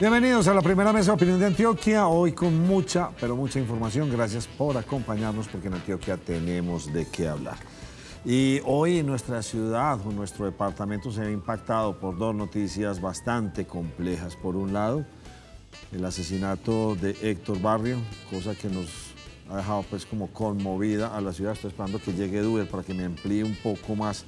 Bienvenidos a la primera mesa de opinión de Antioquia, hoy con mucha, pero mucha información. Gracias por acompañarnos porque en Antioquia tenemos de qué hablar. Y hoy nuestra ciudad o nuestro departamento se ve impactado por dos noticias bastante complejas. Por un lado, el asesinato de Héctor Barrio, cosa que nos ha dejado pues como conmovida a la ciudad. Estoy esperando que llegue Duber para que me amplíe un poco más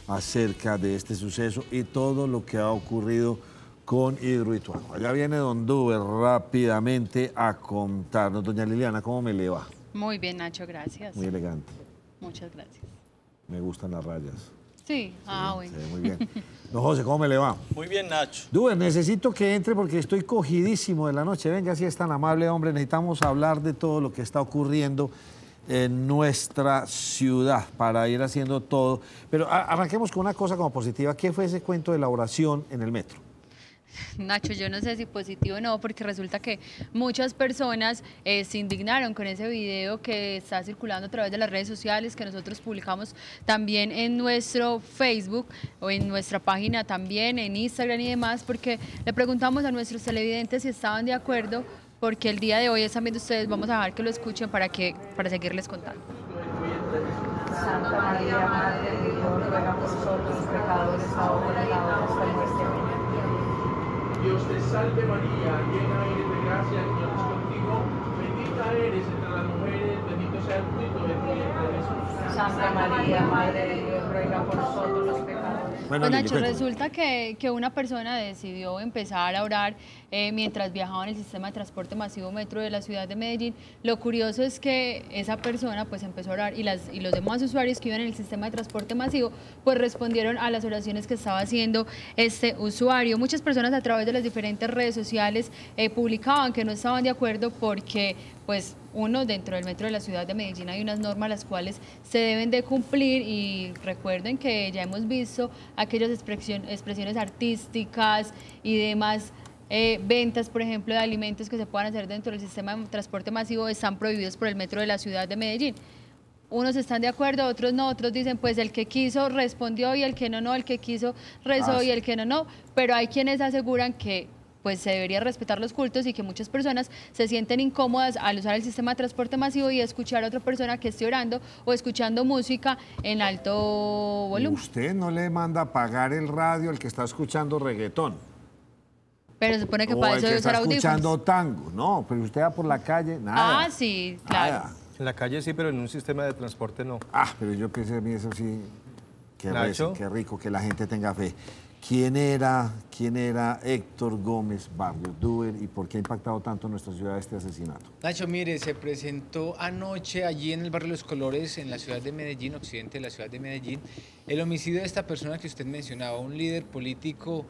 acerca de este suceso y todo lo que ha ocurrido con Hidroituango. Allá viene don Duber rápidamente a contarnos. Doña Liliana, ¿cómo me le va? Muy bien, Nacho, gracias. Muy elegante. Muchas gracias. Me gustan las rayas. Sí, bueno. Se ve muy bien. Don José, ¿cómo me le va? Muy bien, Nacho. Duber, necesito que entre porque estoy cogidísimo de la noche. Venga, si es tan amable, hombre. Necesitamos hablar de todo lo que está ocurriendo en nuestra ciudad para ir haciendo todo. Pero arranquemos con una cosa como positiva. ¿Qué fue ese cuento de la oración en el metro? Nacho, yo no sé si positivo o no, porque resulta que muchas personas se indignaron con ese video que está circulando a través de las redes sociales, que nosotros publicamos también en nuestro Facebook o en nuestra página también, en Instagram y demás, porque le preguntamos a nuestros televidentes si estaban de acuerdo, porque el día de hoy están viendo ustedes, vamos a dejar que lo escuchen para seguirles contando. Santa María, Madre de Dios, ruega por nosotros pecadores, ahora y en la hora de nuestra muerte. Amén. Dios te salve María, llena eres de gracia, el Señor es contigo, bendita eres entre las mujeres, bendito sea el fruto de tu vientre Jesús. Santa María, Madre de Dios, ruega por nosotros los pecadores. Bueno, Pues Lili, Nacho, cuéntame. resulta que una persona decidió empezar a orar mientras viajaba en el sistema de transporte masivo metro de la ciudad de Medellín. Lo curioso es que esa persona pues empezó a orar y los demás usuarios que iban en el sistema de transporte masivo pues respondieron a las oraciones que estaba haciendo este usuario. Muchas personas a través de las diferentes redes sociales publicaban que no estaban de acuerdo porque pues uno, dentro del metro de la ciudad de Medellín hay unas normas las cuales se deben de cumplir y recuerden que ya hemos visto aquellas expresiones artísticas y demás ventas, por ejemplo, de alimentos que se puedan hacer dentro del sistema de transporte masivo están prohibidos por el metro de la ciudad de Medellín. Unos están de acuerdo, otros no, otros dicen pues el que quiso respondió y el que no, el que quiso rezó y el que no, pero hay quienes aseguran que pues se debería respetar los cultos y que muchas personas se sienten incómodas al usar el sistema de transporte masivo y escuchar a otra persona que esté orando o escuchando música en alto volumen. Usted no le manda a pagar el radio al que está escuchando reggaetón. Pero se supone que O para el eso que debe usar está escuchando audífonos. tango. No, pero usted va por la calle, nada. Ah, sí, claro. Nada. En la calle sí, pero en un sistema de transporte no. Pero yo pensé a mí eso sí, qué Nacho. qué rico que la gente tenga fe. ¿Quién era Héctor Gómez Barrio, Duber, y por qué ha impactado tanto en nuestra ciudad este asesinato? Nacho, mire, se presentó anoche allí en el barrio Los Colores, en la ciudad de Medellín, occidente de la ciudad de Medellín, el homicidio de esta persona que usted mencionaba, un líder político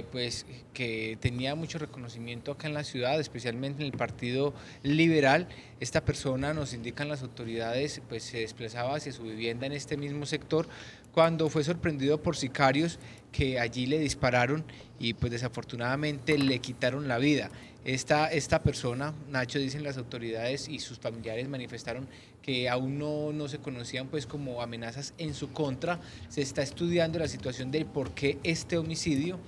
pues que tenía mucho reconocimiento acá en la ciudad, especialmente en el Partido Liberal. Esta persona, nos indican las autoridades, pues se desplazaba hacia su vivienda en este mismo sector cuando fue sorprendido por sicarios que allí le dispararon y pues desafortunadamente le quitaron la vida. Esta persona, Nacho, dicen las autoridades y sus familiares manifestaron que aún no se conocían pues como amenazas en su contra. Se está estudiando la situación del por qué este homicidio.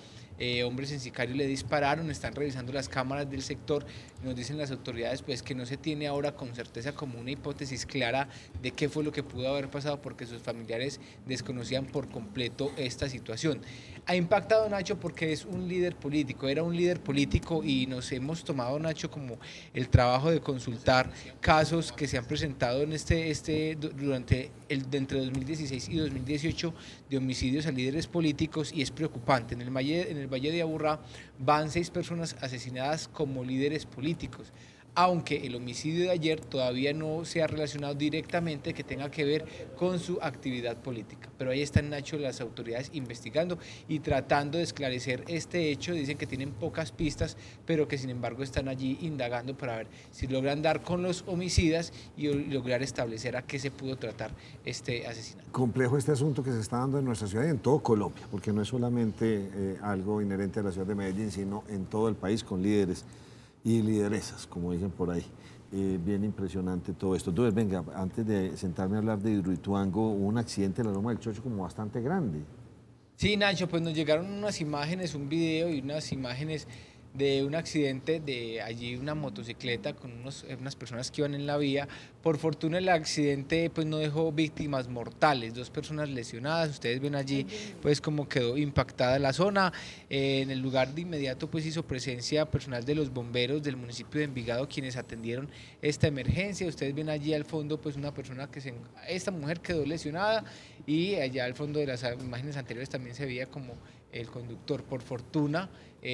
Hombres en sicario le dispararon, están revisando las cámaras del sector. Nos dicen las autoridades pues que no se tiene ahora con certeza como una hipótesis clara de qué fue lo que pudo haber pasado porque sus familiares desconocían por completo esta situación. Ha impactado, Nacho, porque es un líder político, era un líder político y nos hemos tomado, Nacho, como el trabajo de consultar casos que se han presentado en durante entre 2016 y 2018 de homicidios a líderes políticos y es preocupante. En el Valle de Aburrá van 6 personas asesinadas como líderes políticos, aunque el homicidio de ayer todavía no se ha relacionado directamente que tenga que ver con su actividad política. Pero ahí están, Nacho, las autoridades investigando y tratando de esclarecer este hecho. Dicen que tienen pocas pistas, pero que sin embargo están allí indagando para ver si logran dar con los homicidas y lograr establecer a qué se pudo tratar este asesinato. Complejo este asunto que se está dando en nuestra ciudad y en todo Colombia, porque no es solamente algo inherente a la ciudad de Medellín, sino en todo el país con líderes y lideresas, como dicen por ahí. Bien impresionante todo esto. Entonces, venga, antes de sentarme a hablar de Hidroituango, hubo un accidente en la Loma del Chocho como bastante grande. Sí, Nacho, pues nos llegaron unas imágenes, un video y unas imágenes de un accidente de allí una motocicleta con unas personas que iban en la vía. Por fortuna el accidente pues no dejó víctimas mortales, 2 personas lesionadas. Ustedes ven allí pues cómo quedó impactada la zona. En el lugar de inmediato pues hizo presencia personal de los bomberos del municipio de Envigado, quienes atendieron esta emergencia. Ustedes ven allí al fondo pues una persona esta mujer quedó lesionada, y allá al fondo de las imágenes anteriores también se veía como el conductor. Por fortuna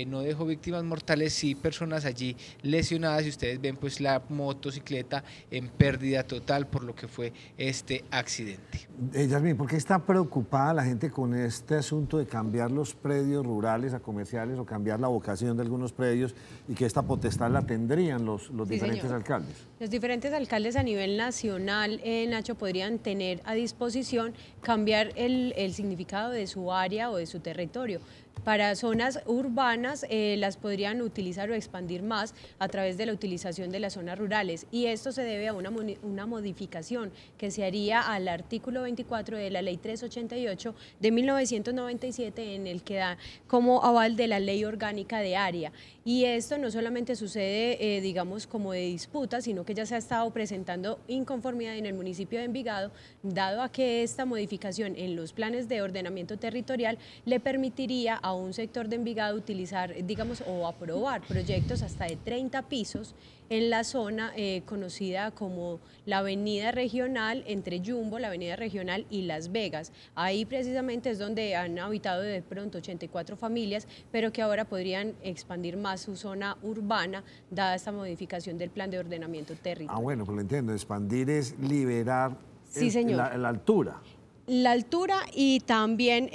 no dejó víctimas mortales, sí personas allí lesionadas, y ustedes ven pues la motocicleta en pérdida total por lo que fue este accidente. Yasmín, ¿por qué está preocupada la gente con este asunto de cambiar los predios rurales a comerciales o cambiar la vocación de algunos predios, y que esta potestad la tendrían los diferentes alcaldes? Los diferentes alcaldes a nivel nacional, Nacho, podrían tener a disposición cambiar el significado de su área o de su territorio. Para zonas urbanas las podrían utilizar o expandir más a través de la utilización de las zonas rurales, y esto se debe a una modificación que se haría al artículo 24 de la Ley 388 de 1997, en el que da como aval de la Ley Orgánica de Área. Y esto no solamente sucede, digamos, como de disputa, sino que ya se ha estado presentando inconformidad en el municipio de Envigado, dado a que esta modificación en los planes de ordenamiento territorial le permitiría a un sector de Envigado utilizar, digamos, o aprobar proyectos hasta de 30 pisos en la zona conocida como la Avenida Regional, entre Jumbo, la Avenida Regional y Las Vegas. Ahí precisamente es donde han habitado de pronto 84 familias, pero que ahora podrían expandir más su zona urbana, dada esta modificación del plan de ordenamiento territorial. Ah, bueno, pues lo entiendo. Expandir es liberar sí, señor. La altura. La altura y también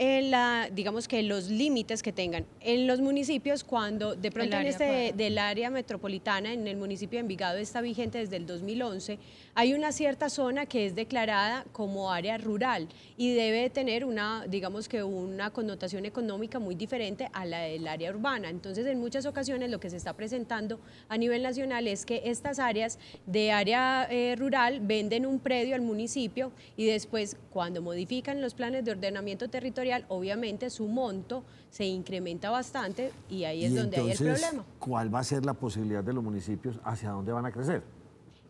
digamos que los límites que tengan en los municipios, cuando de pronto del área metropolitana, en el municipio de Envigado está vigente desde el 2011, hay una cierta zona que es declarada como área rural y debe tener digamos que una connotación económica muy diferente a la del área urbana. Entonces, en muchas ocasiones lo que se está presentando a nivel nacional es que estas áreas de área rural venden un predio al municipio, y después, cuando modifican los planes de ordenamiento territorial, obviamente su monto se incrementa bastante, y ahí es donde hay el problema. ¿Cuál va a ser la posibilidad de los municipios? ¿Hacia dónde van a crecer?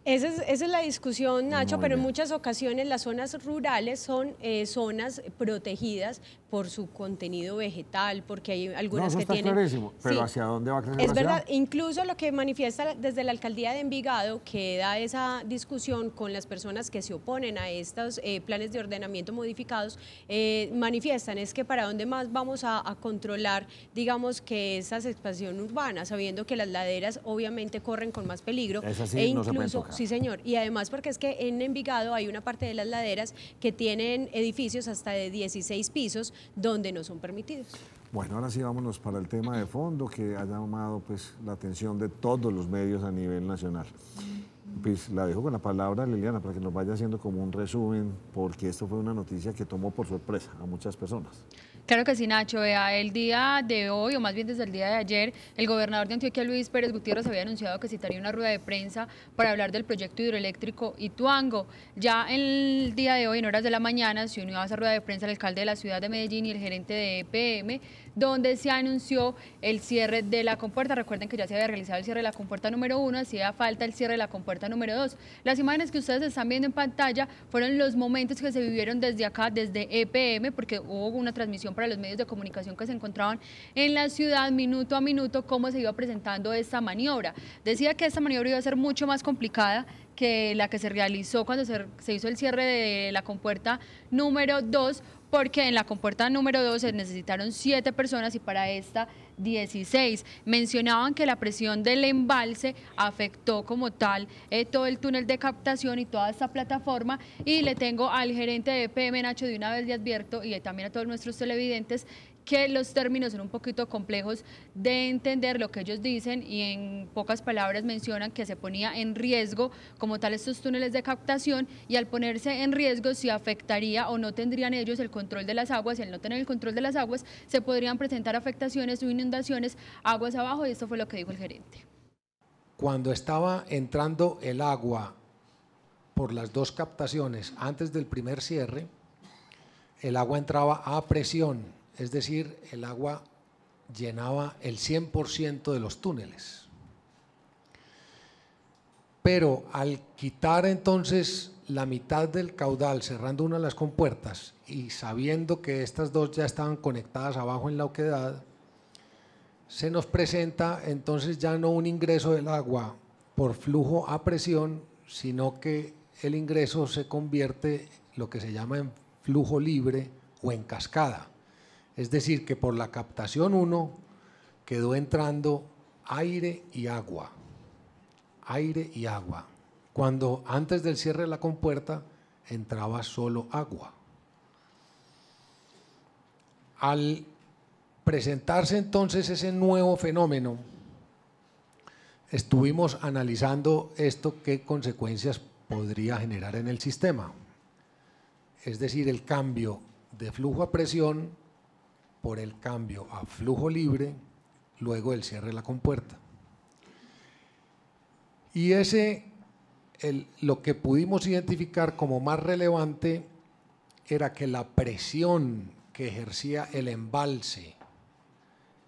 Esa es la discusión, Nacho, pero en muchas ocasiones las zonas rurales son zonas protegidas por su contenido vegetal, porque hay algunas que tienen... Clarísimo, pero sí. ¿Hacia dónde va a crecer? Es verdad, incluso lo que manifiesta desde la alcaldía de Envigado, que da esa discusión con las personas que se oponen a estos planes de ordenamiento modificados, manifiestan es que para dónde más vamos a controlar, digamos, que esa expansión urbana, sabiendo que las laderas obviamente corren con más peligro. Es así, e no se pueden incluso, tocar. sí, señor, y además porque es que en Envigado hay una parte de las laderas que tienen edificios hasta de 16 pisos donde no son permitidos. Bueno, ahora sí vámonos para el tema de fondo, que ha llamado pues la atención de todos los medios a nivel nacional. Pues la dejo con la palabra, Liliana, para que nos vaya haciendo como un resumen, porque esto fue una noticia que tomó por sorpresa a muchas personas. Claro que sí, Nacho. Vea, el día de hoy, o más bien desde el día de ayer, el gobernador de Antioquia, Luis Pérez Gutiérrez, había anunciado que citaría una rueda de prensa para hablar del proyecto hidroeléctrico Ituango. Ya el día de hoy, en horas de la mañana, se unió a esa rueda de prensa el alcalde de la ciudad de Medellín y el gerente de EPM, donde se anunció el cierre de la compuerta. Recuerden que ya se había realizado el cierre de la compuerta número 1, hacía falta el cierre de la compuerta número 2. Las imágenes que ustedes están viendo en pantalla fueron los momentos que se vivieron desde acá, desde EPM, porque hubo una transmisión para los medios de comunicación que se encontraban en la ciudad, minuto a minuto, cómo se iba presentando esta maniobra. Decía que esta maniobra iba a ser mucho más complicada que la que se realizó cuando se hizo el cierre de la compuerta número 2, porque en la compuerta número 2 se necesitaron 7 personas y para esta 16. Mencionaban que la presión del embalse afectó como tal todo el túnel de captación y toda esta plataforma, y le tengo al gerente de EPM, Nacho, de una vez le advierto, y también a todos nuestros televidentes, que los términos son un poquito complejos de entender lo que ellos dicen, y en pocas palabras mencionan que se ponía en riesgo como tal estos túneles de captación, y al ponerse en riesgo se afectaría o no tendrían ellos el control de las aguas, y al no tener el control de las aguas se podrían presentar afectaciones o inundaciones aguas abajo, y esto fue lo que dijo el gerente. Cuando estaba entrando el agua por las dos captaciones antes del primer cierre, el agua entraba a presión. Es decir, el agua llenaba el 100% de los túneles. Pero al quitar entonces la mitad del caudal, cerrando una de las compuertas y sabiendo que estas dos ya estaban conectadas abajo en la oquedad, se nos presenta entonces ya no un ingreso del agua por flujo a presión, sino que el ingreso se convierte lo que se llama en flujo libre o en cascada. Es decir, que por la captación 1 quedó entrando aire y agua. Aire y agua. Cuando antes del cierre de la compuerta entraba solo agua. Al presentarse entonces ese nuevo fenómeno, estuvimos analizando esto, qué consecuencias podría generar en el sistema. Es decir, el cambio de flujo a presión por el cambio a flujo libre, luego el cierre de la compuerta. Y lo que pudimos identificar como más relevante era que la presión que ejercía el embalse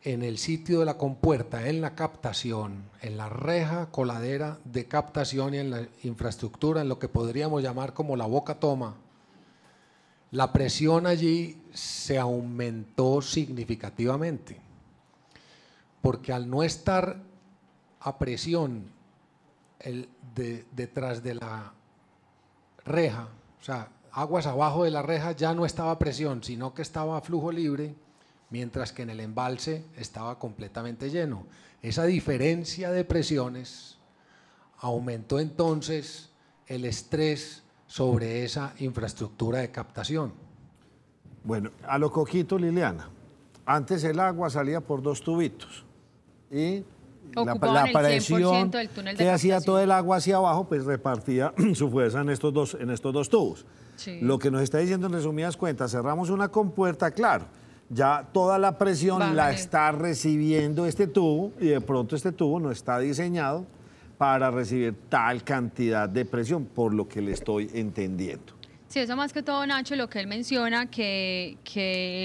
en el sitio de la compuerta, en la captación, en la reja coladera de captación y en la infraestructura, en lo que podríamos llamar como la boca toma, la presión allí se aumentó significativamente, porque al no estar a presión detrás de la reja, o sea, aguas abajo de la reja ya no estaba a presión, sino que estaba a flujo libre, mientras que en el embalse estaba completamente lleno. Esa diferencia de presiones aumentó entonces el estrés sobre esa infraestructura de captación. Bueno, a lo coquito, Liliana, antes el agua salía por 2 tubitos y la presión del túnel de que hacía captación. todo el agua hacia abajo, pues repartía su fuerza en estos dos tubos. Sí. Lo que nos está diciendo en resumidas cuentas, cerramos una compuerta, claro, ya toda la presión Bájale. la está recibiendo este tubo y de pronto este tubo no está diseñado para recibir tal cantidad de presión, por lo que le estoy entendiendo. Sí, eso más que todo, Nacho, lo que él menciona, que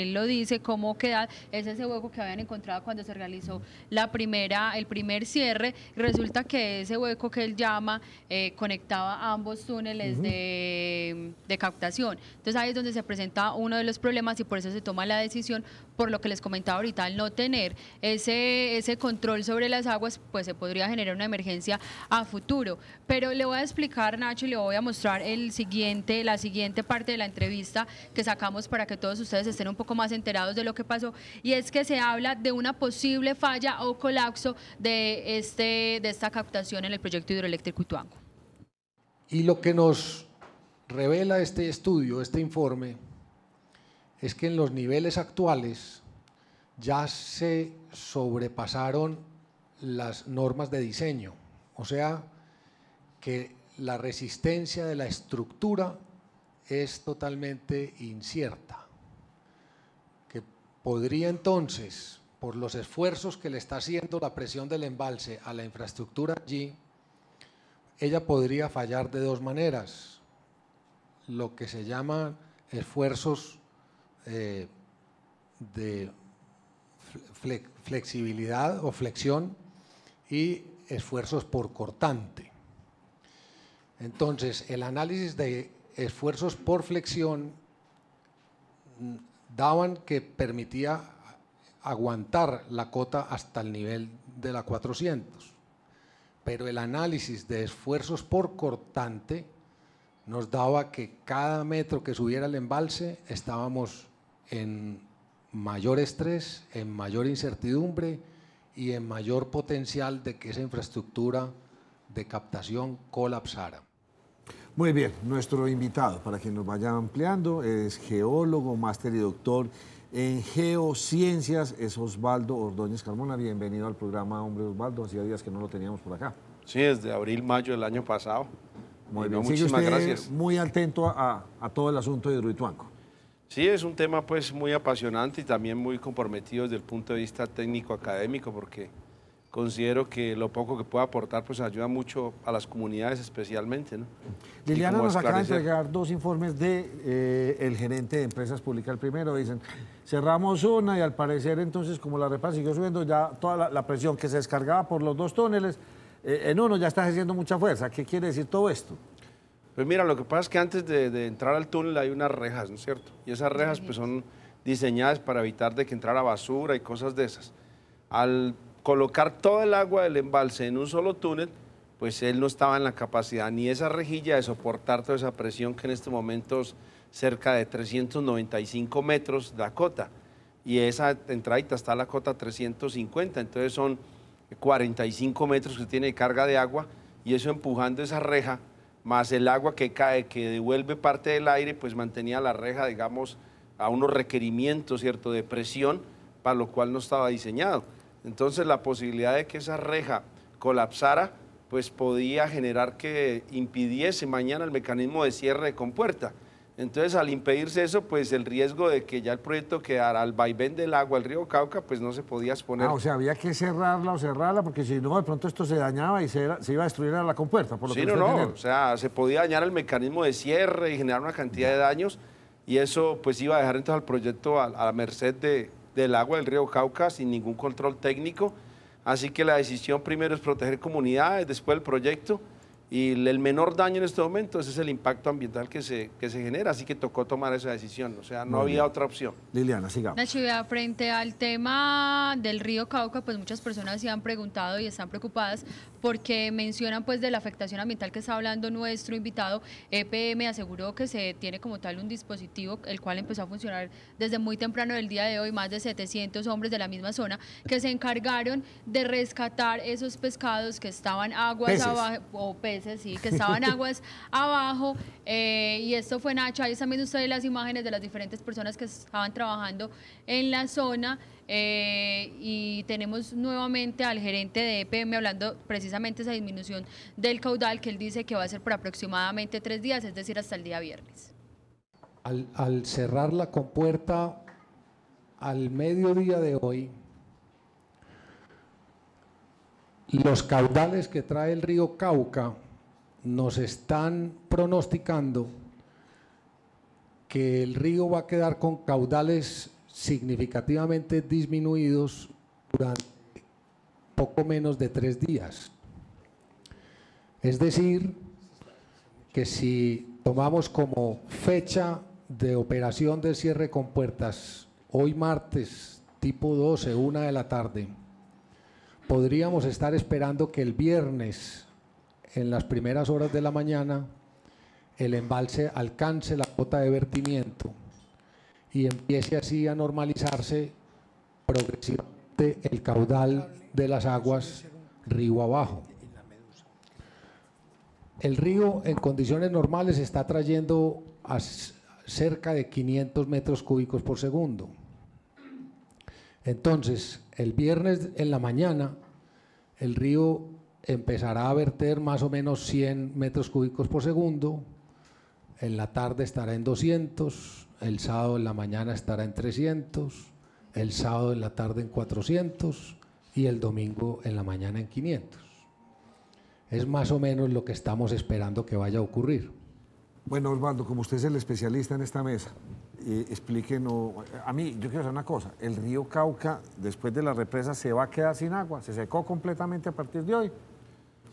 él lo dice, cómo queda, es ese hueco que habían encontrado cuando se realizó el primer cierre. Resulta que ese hueco que él llama conectaba ambos túneles de captación. Entonces ahí es donde se presenta uno de los problemas y por eso se toma la decisión, por lo que les comentaba ahorita, al no tener ese control sobre las aguas, pues se podría generar una emergencia a futuro. Pero le voy a explicar, Nacho, y le voy a mostrar la siguiente parte de la entrevista que sacamos para que todos ustedes estén un poco más enterados de lo que pasó, y es que se habla de una posible falla o colapso de esta captación en el proyecto hidroeléctrico Ituango. Y lo que nos revela este estudio, este informe, es que en los niveles actuales ya se sobrepasaron las normas de diseño, o sea que la resistencia de la estructura es totalmente incierta, que podría entonces, por los esfuerzos que le está haciendo la presión del embalse a la infraestructura allí, ella podría fallar de 2 maneras, lo que se llaman esfuerzos de flexibilidad o flexión y esfuerzos por cortante. Entonces, el análisis de esfuerzos por flexión daban que permitía aguantar la cota hasta el nivel de la 400, pero el análisis de esfuerzos por cortante nos daba que cada metro que subiera el embalse estábamos en mayor estrés, en mayor incertidumbre y en mayor potencial de que esa infraestructura de captación colapsara. Muy bien, nuestro invitado, para que nos vaya ampliando, es geólogo, máster y doctor en geociencias, es Osvaldo Ordóñez Carmona. Bienvenido al programa, hombre Osvaldo, hacía días que no lo teníamos por acá. Sí, desde abril, mayo del año pasado. Muy No, bien, sigue muchísimas usted gracias. muy atento a todo el asunto de Hidroituango. Sí, es un tema pues muy apasionante y también muy comprometido desde el punto de vista técnico-académico, porque considero que lo poco que pueda aportar pues ayuda mucho a las comunidades especialmente, ¿no? Liliana nos acaba de esclarecer. entregar 2 informes de el gerente de Empresas Públicas. El primero dicen, cerramos una y al parecer entonces como la repa siguió subiendo, ya toda la presión que se descargaba por los 2 túneles, en uno ya está ejerciendo mucha fuerza. ¿Qué quiere decir todo esto? Pues mira, lo que pasa es que antes de entrar al túnel hay unas rejas, ¿no es cierto? Y esas rejas pues son diseñadas para evitar de que entrara basura y cosas de esas. Al colocar toda el agua del embalse en un solo túnel, pues él no estaba en la capacidad ni esa rejilla de soportar toda esa presión que en estos momentos cerca de 395 metros la cota. Y esa entradita está la cota 350, entonces son 45 metros que tiene de carga de agua y eso empujando esa reja, más el agua que cae, que devuelve parte del aire, pues mantenía la reja, digamos, a unos requerimientos, ¿cierto?, de presión, para lo cual no estaba diseñado. Entonces la posibilidad de que esa reja colapsara, pues podía generar que impidiese mañana el mecanismo de cierre de compuerta. Entonces al impedirse eso, pues el riesgo de que ya el proyecto quedara al vaivén del agua, el río Cauca, pues no se podía exponer. O sea, había que cerrarla, porque si no, de pronto esto se dañaba y se iba a destruir a la compuerta. Por lo Sí, que no, o sea, se podía dañar el mecanismo de cierre y generar una cantidad de daños, y eso pues iba a dejar entonces al proyecto a la merced del agua del río Cauca sin ningún control técnico. Así que la decisión primero es proteger comunidades, después el proyecto, y el menor daño en este momento ese es el impacto ambiental que se genera, así que tocó tomar esa decisión, o sea, no había otra opción. Liliana, sigamos. Nacho, frente al tema del río Cauca, pues muchas personas se han preguntado y están preocupadas porque mencionan pues de la afectación ambiental que está hablando nuestro invitado. EPM aseguró que se tiene como tal un dispositivo, el cual empezó a funcionar desde muy temprano del día de hoy, más de 700 hombres de la misma zona que se encargaron de rescatar esos pescados que estaban aguas abajo, o peces, sí, que estaban aguas abajo, y esto fue, Nacho, ahí están viendo ustedes las imágenes de las diferentes personas que estaban trabajando en la zona. Y tenemos nuevamente al gerente de EPM hablando precisamente de esa disminución del caudal que él dice que va a ser por aproximadamente 3 días, es decir, hasta el día viernes. Al cerrar la compuerta al mediodía de hoy, los caudales que trae el río Cauca nos están pronosticando que el río va a quedar con caudales significativamente disminuidos durante poco menos de 3 días. Es decir, que si tomamos como fecha de operación de cierre con puertas hoy martes tipo 12, 1 de la tarde, podríamos estar esperando que el viernes en las primeras horas de la mañana el embalse alcance la cota de vertimiento y empiece así a normalizarse progresivamente el caudal de las aguas río abajo. El río en condiciones normales está trayendo a cerca de 500 metros cúbicos por segundo. Entonces, el viernes en la mañana, el río empezará a verter más o menos 100 metros cúbicos por segundo, en la tarde estará en 200, el sábado en la mañana estará en 300, el sábado en la tarde en 400 y el domingo en la mañana en 500. Es más o menos lo que estamos esperando que vaya a ocurrir. Bueno, Osvaldo, como usted es el especialista en esta mesa, explíquenos, a mí, yo quiero saber una cosa, el río Cauca, después de la represa, ¿se va a quedar sin agua? ¿Se secó completamente a partir de hoy?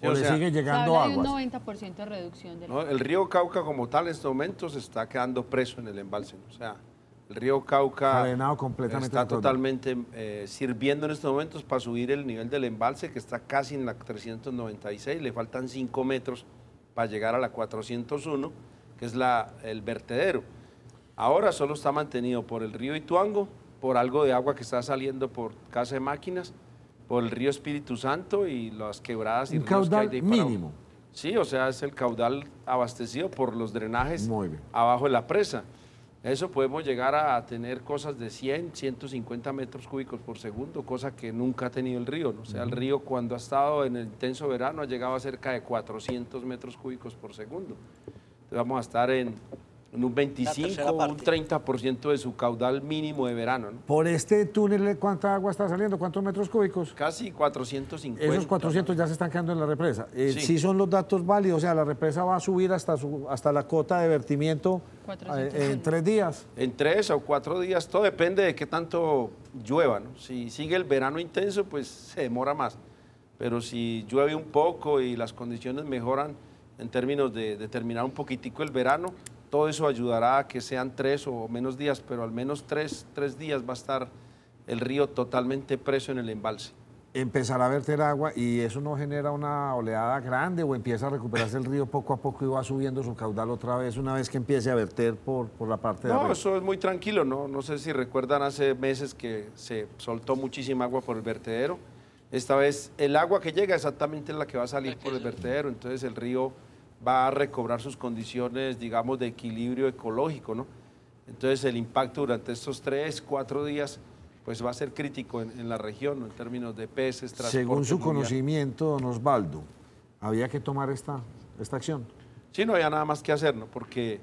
Sí, ¿O le sigue llegando Hay un agua? 90% de reducción del No, el río Cauca como tal en estos momentos está quedando preso en el embalse, o sea, el río Cauca Cadenado completamente está al todo. totalmente sirviendo en estos momentos para subir el nivel del embalse, que está casi en la 396, le faltan 5 metros para llegar a la 401, que es el vertedero. Ahora solo está mantenido por el río Ituango, por algo de agua que está saliendo por Casa de Máquinas, por el río Espíritu Santo y las quebradas y Un ríos que hay caudal de ahí para mínimo. abajo. Sí, o sea, es el caudal abastecido por los drenajes Muy bien. abajo de la presa. Eso podemos llegar a tener cosas de 100, 150 metros cúbicos por segundo, cosa que nunca ha tenido el río, ¿no? O sea, el río cuando ha estado en el intenso verano ha llegado a cerca de 400 metros cúbicos por segundo. Entonces vamos a estar en en un 25 o un 30% de su caudal mínimo de verano, ¿no? Por este túnel, ¿cuánta agua está saliendo? ¿Cuántos metros cúbicos? Casi 450. Esos 400 ya se están quedando en la represa. Sí. Sí son los datos válidos, o sea, la represa va a subir hasta la cota de vertimiento en 3 días. En 3 o 4 días, todo depende de qué tanto llueva, ¿no? Si sigue el verano intenso, pues se demora más. Pero si llueve un poco y las condiciones mejoran en términos de terminar un poquitico el verano, todo eso ayudará a que sean 3 o menos días, pero al menos 3 días va a estar el río totalmente preso en el embalse. Empezará a verter agua y eso no genera una oleada grande o empieza a recuperarse el río poco a poco y va subiendo su caudal otra vez una vez que empiece a verter por la parte de arriba. No, eso es muy tranquilo, ¿no? No sé si recuerdan hace meses que se soltó muchísima agua por el vertedero. Esta vez el agua que llega exactamente es la que va a salir por el vertedero, entonces el río va a recobrar sus condiciones, digamos, de equilibrio ecológico, ¿no? Entonces el impacto durante estos 3, 4 días pues va a ser crítico en la región, ¿no? En términos de peces, transporte. Según su mundial. conocimiento, don Osvaldo, ¿había que tomar esta acción? Sí, no había nada más que hacer, ¿no? Porque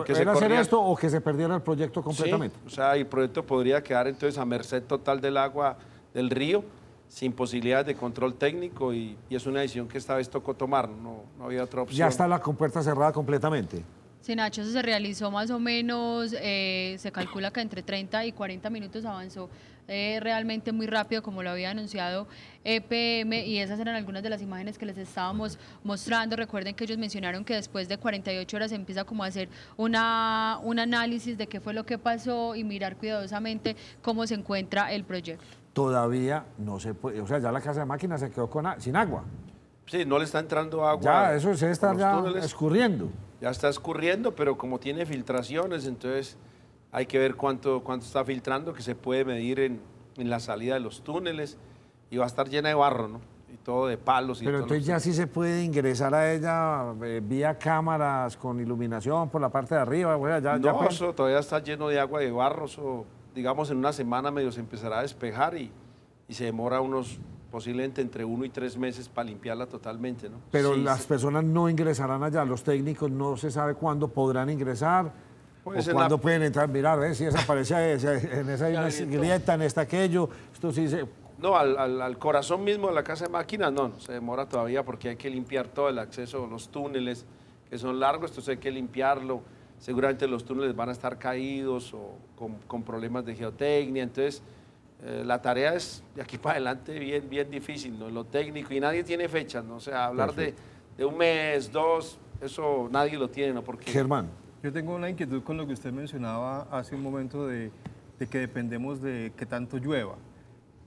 ¿era hacer esto o que se perdiera el proyecto completamente? Sí, o sea, el proyecto podría quedar entonces a merced total del agua del río, sin posibilidades de control técnico y es una decisión que esta vez tocó tomar, no había otra opción. Ya está la compuerta cerrada completamente. Sí, Nacho, eso se realizó más o menos, se calcula que entre 30 y 40 minutos avanzó realmente muy rápido, como lo había anunciado EPM, y esas eran algunas de las imágenes que les estábamos mostrando. Recuerden que ellos mencionaron que después de 48 horas se empieza como a hacer un análisis de qué fue lo que pasó y mirar cuidadosamente cómo se encuentra el proyecto. Todavía no se puede, o sea, ya la casa de máquinas se quedó sin agua. Sí, no le está entrando agua. Ya, eso se está ya escurriendo. Ya está escurriendo, pero como tiene filtraciones, entonces hay que ver cuánto está filtrando, que se puede medir en la salida de los túneles, y va a estar llena de barro, ¿no? Y todo de palos. Pero entonces ya sí se puede ingresar a ella vía cámaras con iluminación por la parte de arriba. No, eso todavía está lleno de agua, de barro, eso, digamos, en una semana medio se empezará a despejar y se demora posiblemente entre 1 y 3 meses para limpiarla totalmente, ¿no? Pero sí, las personas no ingresarán allá, los técnicos no se sabe cuándo podrán ingresar pues o cuándo pueden entrar. Mirar, si desaparece en esa grieta, en esta aquello, esto sí se... No, al corazón mismo de la casa de máquinas no se demora todavía porque hay que limpiar todo el acceso, los túneles que son largos, entonces hay que limpiarlo. Seguramente los túneles van a estar caídos o con problemas de geotecnia, entonces la tarea es de aquí para adelante bien difícil, ¿no? Lo técnico, y nadie tiene fechas, ¿no? O sea, hablar de 1 mes, 2, eso nadie lo tiene, ¿no? Porque... Germán. Yo tengo una inquietud con lo que usted mencionaba hace un momento de que dependemos de que tanto llueva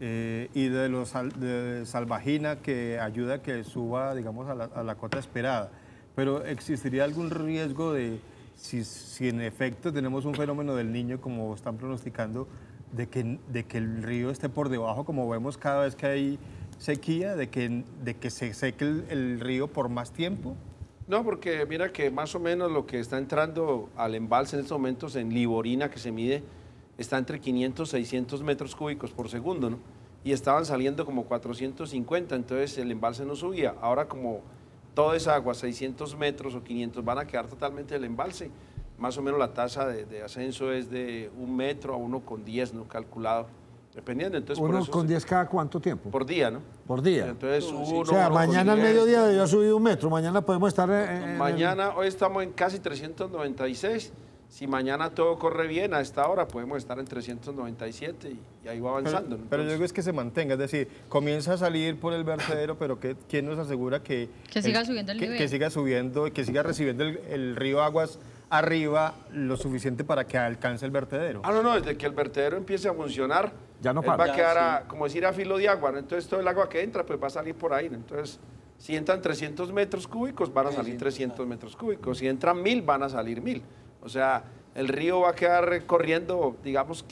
y de salvajina que ayuda a que suba, digamos, a la cota esperada. Pero ¿existiría algún riesgo de, si en efecto tenemos un fenómeno del Niño, como están pronosticando, de que el río esté por debajo, como vemos cada vez que hay sequía, de que se seque el río por más tiempo? No, porque mira que más o menos lo que está entrando al embalse en estos momentos en Liborina, que se mide, está entre 500 y 600 metros cúbicos por segundo, ¿no? Y estaban saliendo como 450, entonces el embalse no subía. Ahora como toda esa agua, 600 metros o 500, van a quedar totalmente el embalse. Más o menos la tasa de ascenso es de 1 metro a 1,10, ¿no? Calculado, dependiendo. Entonces, 1,10 cada cuánto tiempo? Por día, ¿no? Por día. Entonces, o sea, mañana al mediodía debió subir 1 metro, mañana podemos estar mañana, hoy estamos en casi 396, si mañana todo corre bien, a esta hora podemos estar en 397 y ahí va avanzando. Pero yo digo es que se mantenga, es decir, comienza a salir por el vertedero, pero ¿quién nos asegura que siga subiendo el nivel? Que siga subiendo, que siga recibiendo el río aguas arriba lo suficiente para que alcance el vertedero? No, desde que el vertedero empiece a funcionar, ya no va a quedar, como decir, a filo de agua, ¿no? Entonces todo el agua que entra pues va a salir por ahí, ¿no? Entonces si entran 300 metros cúbicos van a salir 300 metros cúbicos, si entran 1000 van a salir 1000. O sea, el río va a quedar corriendo, digamos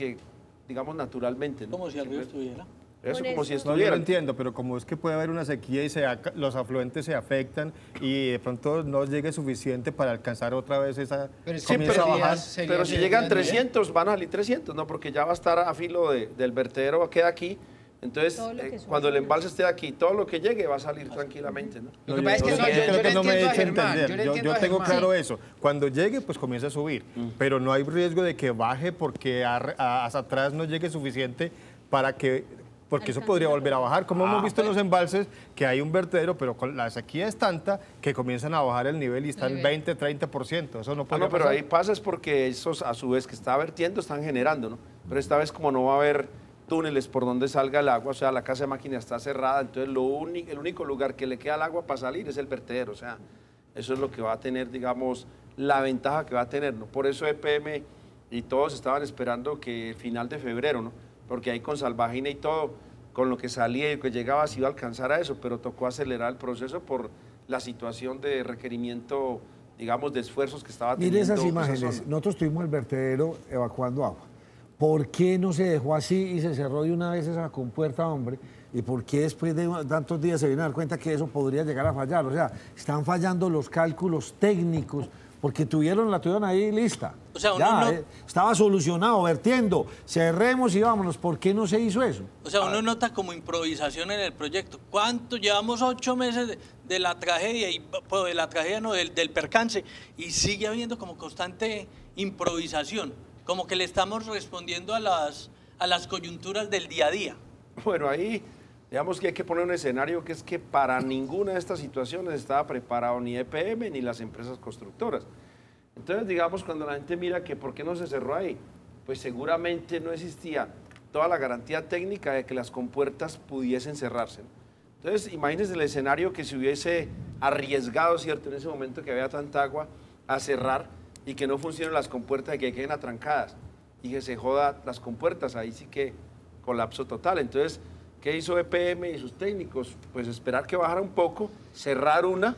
naturalmente, ¿no? Como si el río estuviera. Eso, como si No, yo estuviera. lo entiendo, pero como es que puede haber una sequía y los afluentes se afectan y de pronto no llegue suficiente para alcanzar otra vez esa... Pero si llegan 300, van a salir 300, ¿no? Porque ya va a estar a filo del vertedero, queda aquí, Entonces, cuando el embalse esté aquí, todo lo que llegue va a salir tranquilamente, ¿no? Lo que pasa es que yo creo que no me he hecho entender. Yo tengo claro Sí. eso. Cuando llegue, pues comienza a subir. Pero no hay riesgo de que baje porque hasta atrás no llegue suficiente para que... Porque eso podría volver a bajar. Como hemos visto en los embalses, que hay un vertedero, pero con la sequía es tanta que comienzan a bajar el nivel y está en 20, 30%. Eso no puede pero pasar. ahí pasa es porque esos, a su vez, que está vertiendo, están generando, ¿no? Pero esta vez, como no va a haber túneles por donde salga el agua, o sea, la casa de máquina está cerrada, entonces el único lugar que le queda al agua para salir es el vertedero, o sea, eso es lo que va a tener, digamos, la ventaja que va a tener, ¿no? Por eso EPM y todos estaban esperando que el final de febrero, ¿no? Porque ahí con Salvagina y todo, con lo que salía y que llegaba, se iba a alcanzar a eso, pero tocó acelerar el proceso por la situación de requerimiento, digamos, de esfuerzos que estaba teniendo. Mire esas esa imágenes, zona. nosotros tuvimos el vertedero evacuando agua. ¿Por qué no se dejó así y se cerró de una vez esa compuerta, hombre? ¿Y por qué después de tantos días se viene a dar cuenta que eso podría llegar a fallar? O sea, están fallando los cálculos técnicos porque la tuvieron ahí lista. O sea, uno ya, no... estaba solucionado, vertiendo, cerremos y vámonos. ¿Por qué no se hizo eso? O sea, uno nota como improvisación en el proyecto. ¿Cuánto? Llevamos 8 meses de la tragedia, pues de la tragedia no, del percance, y sigue habiendo como constante improvisación, como que le estamos respondiendo a las coyunturas del día a día. Bueno, ahí digamos que hay que poner un escenario que es que para ninguna de estas situaciones estaba preparado ni EPM ni las empresas constructoras. Entonces, digamos, cuando la gente mira que por qué no se cerró ahí, pues seguramente no existía toda la garantía técnica de que las compuertas pudiesen cerrarse. Entonces, imagínense el escenario que se hubiese arriesgado, ¿cierto?, en ese momento que había tanta agua, a cerrar y que no funcionen las compuertas y que queden atrancadas y que se joda las compuertas, ahí sí que colapso total. Entonces, ¿qué hizo EPM y sus técnicos? Pues esperar que bajara un poco, cerrar una,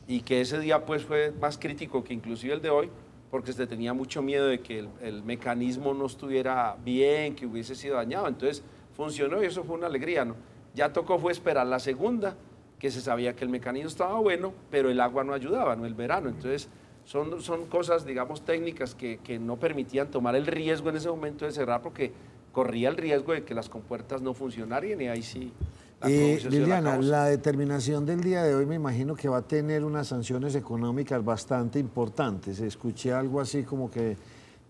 y que ese día pues fue más crítico que inclusive el de hoy, porque se tenía mucho miedo de que el mecanismo no estuviera bien, que hubiese sido dañado. Entonces funcionó y eso fue una alegría, ¿no? Ya tocó fue esperar la segunda, que se sabía que el mecanismo estaba bueno, pero el agua no ayudaba, ¿no? El verano. Entonces son cosas, digamos, técnicas que no permitían tomar el riesgo en ese momento de cerrar, porque corría el riesgo de que las compuertas no funcionaran y ahí sí. Liliana, la determinación del día de hoy me imagino que va a tener unas sanciones económicas bastante importantes. Escuché algo así como que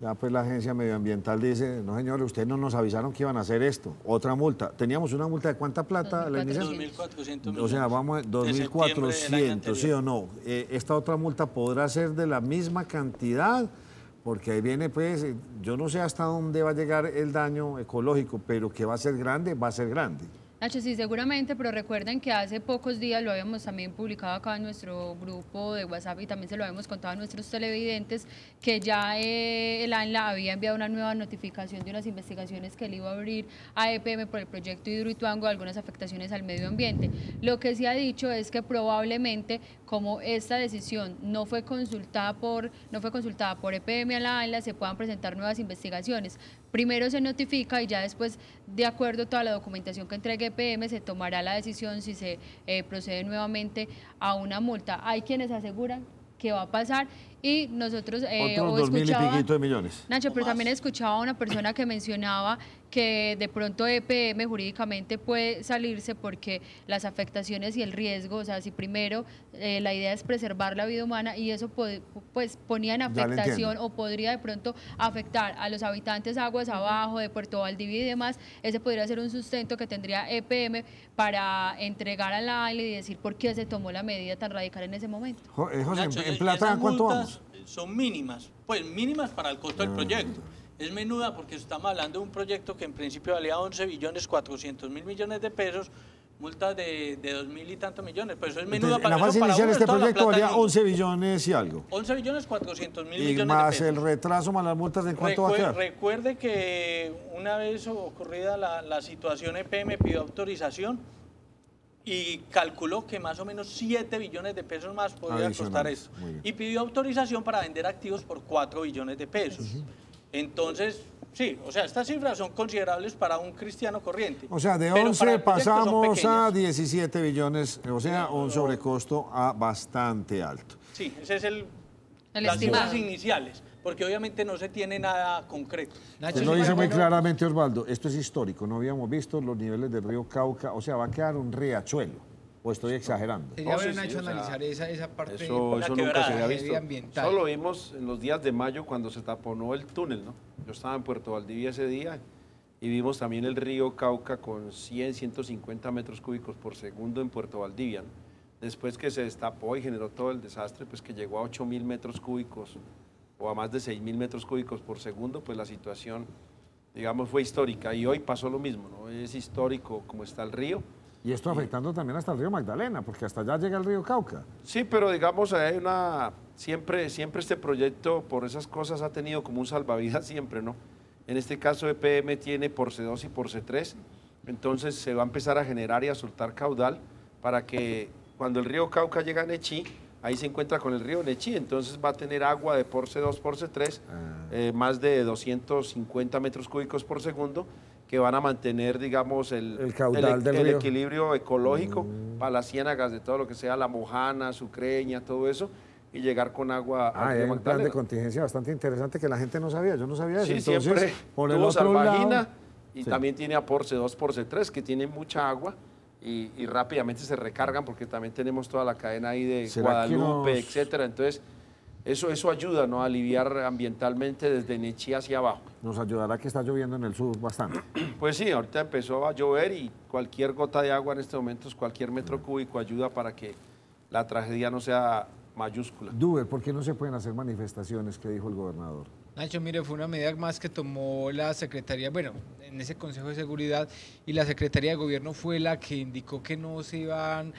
ya pues la agencia medioambiental dice, no señores, ustedes no nos avisaron que iban a hacer esto. Otra multa. ¿Teníamos una multa de cuánta plata? 2.400 millones. O sea, vamos a 2.400, ¿sí o no? ¿Esta otra multa podrá ser de la misma cantidad? Porque ahí viene, pues, yo no sé hasta dónde va a llegar el daño ecológico, pero que va a ser grande, va a ser grande. Nacho, sí, seguramente, pero recuerden que hace pocos días lo habíamos también publicado acá en nuestro grupo de WhatsApp y también se lo habíamos contado a nuestros televidentes, que ya el ANLA había enviado una nueva notificación de unas investigaciones que él iba a abrir a EPM por el proyecto Hidroituango de algunas afectaciones al medio ambiente. Lo que se ha dicho es que probablemente, como esta decisión no fue consultada por EPM a la ANLA, se puedan presentar nuevas investigaciones. Primero se notifica y ya después, de acuerdo a toda la documentación que entregue EPM, se tomará la decisión si se procede nuevamente a una multa. Hay quienes aseguran que va a pasar y nosotros... Otros 2.000 y piquito de millones. Nacho, pero también escuchaba a una persona que mencionaba que de pronto EPM jurídicamente puede salirse porque las afectaciones y el riesgo, o sea, si primero la idea es preservar la vida humana y eso pues ponía en afectación o podría de pronto afectar a los habitantes aguas abajo de Puerto Valdivia y demás, ese podría ser un sustento que tendría EPM para entregar a la ANLA y decir por qué se tomó la medida tan radical en ese momento. José, Nacho, ¿en plata cuánto vamos? Son mínimas, pues mínimas para el costo del proyecto. Es menuda porque estamos hablando de un proyecto que en principio valía 11.400.000 millones de pesos, multas de 2.000 y tantos millones, pues eso es menuda. Entonces, para en la fase inicial este proyecto valía 11 billones y algo. 11.400.000 millones de pesos. Y más el retraso, más las multas, ¿en cuánto va a quedar? Recuerde que una vez ocurrida la situación, EPM pidió autorización y calculó que más o menos 7 billones de pesos más podría costar esto. Y pidió autorización para vender activos por 4 billones de pesos. Entonces, sí, o sea, estas cifras son considerables para un cristiano corriente. O sea, de 11 pasamos a 17 billones, o sea, un sobrecosto bastante alto. Sí, ese es las cifras iniciales. porque obviamente no se tiene nada concreto. Usted lo dice muy claramente, Osvaldo, esto es histórico, no habíamos visto los niveles del río Cauca, o sea, va a quedar un riachuelo. ¿O estoy exagerando? Sería bueno, Nacho, analizar esa parte eso nunca se había visto. ambiental. Solo lo vimos en los días de mayo cuando se taponó el túnel, ¿no? Yo estaba en Puerto Valdivia ese día y vimos también el río Cauca con 100, 150 metros cúbicos por segundo en Puerto Valdivia, ¿no? Después que se destapó y generó todo el desastre, pues que llegó a 8.000 metros cúbicos o a más de 6.000 metros cúbicos por segundo, pues la situación, digamos, fue histórica. Y hoy pasó lo mismo, ¿no? Es histórico como está el río. Y esto afectando también hasta el río Magdalena, porque hasta allá llega el río Cauca. Sí, pero digamos, hay siempre este proyecto por esas cosas ha tenido como un salvavidas siempre, ¿no? En este caso EPM tiene por C2 y por C3, entonces se va a empezar a generar y a soltar caudal para que cuando el río Cauca llega a Nechí, ahí se encuentra con el río Nechí, entonces va a tener agua de por C2, por C3, más de 250 metros cúbicos por segundo, que van a mantener, digamos, el caudal del río, equilibrio ecológico para las ciénagas de todo lo que sea la Mojana, Sucreña, todo eso, y llegar con agua al río hay un plan Magdalena. de contingencia bastante interesante que la gente no sabía, yo no sabía eso. Sí, entonces, siempre por el tuvo otro Salvagina lado, y sí, también tiene a por C2, por C3, que tiene mucha agua y rápidamente se recargan porque también tenemos toda la cadena ahí de Guadalupe, etcétera. Entonces, eso ayuda, ¿no?, a aliviar ambientalmente desde Nechí hacia abajo. Nos ayudará que está lloviendo en el sur bastante. Pues sí, ahorita empezó a llover y cualquier gota de agua en este momento, cualquier metro cúbico ayuda para que la tragedia no sea mayúscula. Duber, ¿por qué no se pueden hacer manifestaciones que dijo el gobernador? Nacho, mire, fue una medida más que tomó la Secretaría, bueno, en ese Consejo de Seguridad, y la Secretaría de Gobierno fue la que indicó que no se iban,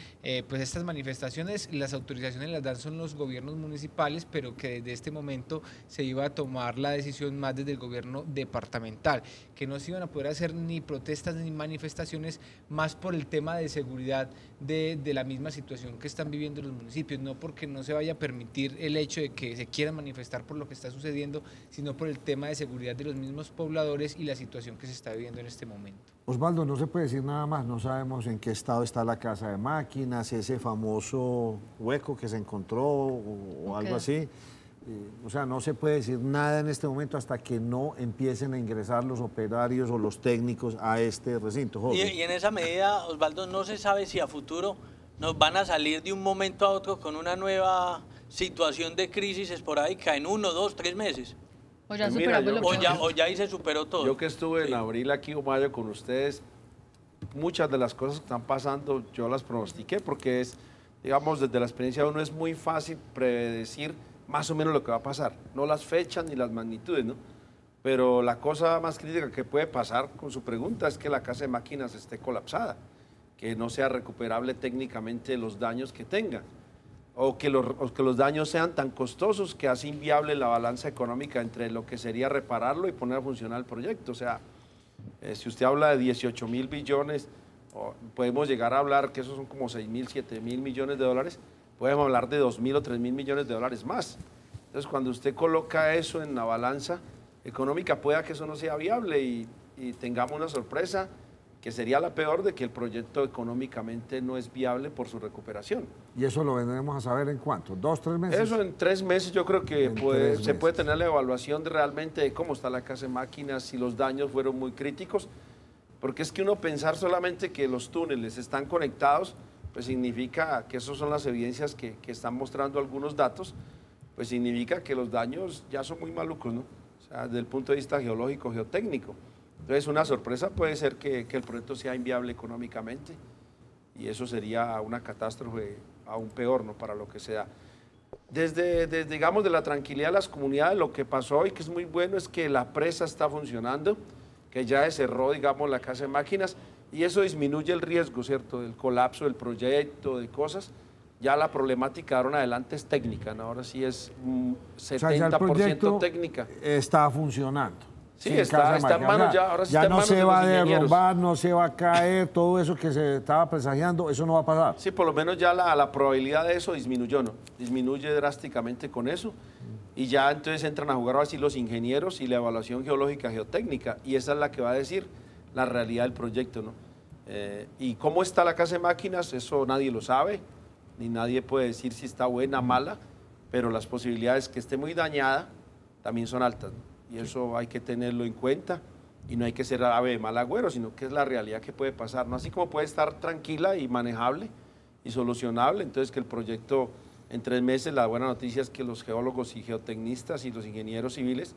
pues estas manifestaciones, las autorizaciones las dan son los gobiernos municipales, pero que desde este momento se iba a tomar la decisión más desde el gobierno departamental, que no se iban a poder hacer ni protestas ni manifestaciones más por el tema de seguridad de la misma situación que están viviendo los municipios, no porque no se vaya a permitir el hecho de que se quieran manifestar por lo que está sucediendo, sino por el tema de seguridad de los mismos pobladores y la situación que se está viviendo en este momento. Osvaldo, no se puede decir nada más, no sabemos en qué estado está la casa de máquinas, ese famoso hueco que se encontró o algo así. O sea, no se puede decir nada en este momento hasta que no empiecen a ingresar los operarios o los técnicos a este recinto. Y en esa medida, Osvaldo, no se sabe si a futuro nos van a salir de un momento a otro con una nueva situación de crisis esporádica en 1, 2, 3 meses. O ya superamos lo que o ya ahí se superó todo. Yo que estuve en abril aquí o mayo con ustedes, muchas de las cosas que están pasando yo las pronostiqué porque es, digamos, desde la experiencia de uno es muy fácil predecir más o menos lo que va a pasar, no las fechas ni las magnitudes, ¿no? Pero la cosa más crítica que puede pasar con su pregunta es que la casa de máquinas esté colapsada, que no sea recuperable técnicamente los daños que tenga. O que los daños sean tan costosos que hace inviable la balanza económica entre lo que sería repararlo y poner a funcionar el proyecto. O sea, si usted habla de 18.000 billones, podemos llegar a hablar que esos son como 6.000, 7.000 millones de dólares, podemos hablar de 2.000 o 3.000 millones de dólares más. Entonces, cuando usted coloca eso en la balanza económica, pueda que eso no sea viable y tengamos una sorpresa que sería la peor de que el proyecto económicamente no es viable por su recuperación. ¿Y eso lo vendremos a saber en cuánto? ¿2, 3 meses? Eso en 3 meses yo creo que se puede tener la evaluación realmente de cómo está la casa de máquinas, si los daños fueron muy críticos, porque es que uno pensar solamente que los túneles están conectados, pues significa que esas son las evidencias que están mostrando algunos datos, pues significa que los daños ya son muy malucos, ¿no? O sea, desde el punto de vista geológico, geotécnico. Entonces, una sorpresa puede ser que el proyecto sea inviable económicamente y eso sería una catástrofe aún peor, ¿no?, para lo que sea. Desde, digamos, de la tranquilidad de las comunidades, lo que pasó hoy, que es muy bueno, es que la presa está funcionando, que ya se cerró, digamos, la casa de máquinas y eso disminuye el riesgo, ¿cierto?, del colapso del proyecto, de cosas. Ya la problemática ahora en adelante es técnica, ¿no? Ahora sí es 70% técnica. Está funcionando. Sí, está en manos ya, ahora sí está en manos de los ingenieros. Ya no se va a derrumbar, no se va a caer, todo eso que se estaba presagiando, eso no va a pasar. Sí, por lo menos ya la probabilidad de eso disminuyó, ¿no? Disminuye drásticamente con eso y ya entonces entran a jugar así los ingenieros y la evaluación geológica, geotécnica y esa es la que va a decir la realidad del proyecto, ¿no? Y cómo está la casa de máquinas, eso nadie lo sabe, ni nadie puede decir si está buena o mala, pero las posibilidades que esté muy dañada también son altas, ¿no? Y eso hay que tenerlo en cuenta y no hay que ser ave de mal agüero, sino que es la realidad que puede pasar, ¿no? Así como puede estar tranquila y manejable y solucionable, entonces que el proyecto en 3 meses, la buena noticia es que los geólogos y geotecnistas y los ingenieros civiles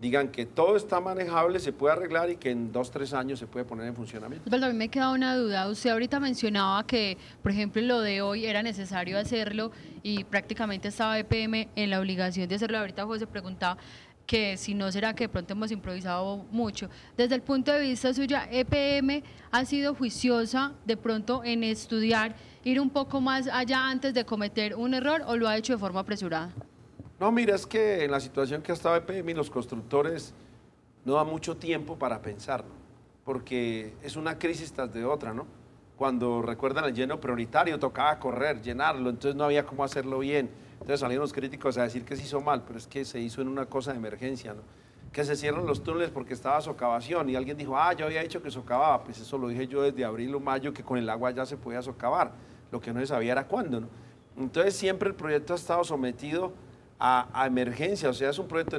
digan que todo está manejable, se puede arreglar y que en 2 o 3 años se puede poner en funcionamiento. Osvaldo, a mí me queda una duda. Usted ahorita mencionaba que, por ejemplo, lo de hoy era necesario hacerlo y prácticamente estaba EPM en la obligación de hacerlo. Ahorita José preguntaba que si no será que de pronto hemos improvisado mucho. Desde el punto de vista suya, ¿EPM ha sido juiciosa de pronto en estudiar, ir un poco más allá antes de cometer un error o lo ha hecho de forma apresurada? No, mira, es que en la situación que ha estado EPM, los constructores no dan mucho tiempo para pensar, ¿no? Porque es una crisis tras de otra, ¿no? Cuando recuerdan el lleno prioritario, tocaba correr, llenarlo, entonces no había cómo hacerlo bien. Entonces salieron los críticos a decir que se hizo mal, pero es que se hizo en una cosa de emergencia, ¿no? Que se cierran los túneles porque estaba socavación y alguien dijo, yo había dicho que socavaba, pues eso lo dije yo desde abril o mayo, que con el agua ya se podía socavar, lo que no se sabía era cuándo, ¿no? Entonces siempre el proyecto ha estado sometido a emergencia, o sea, es un proyecto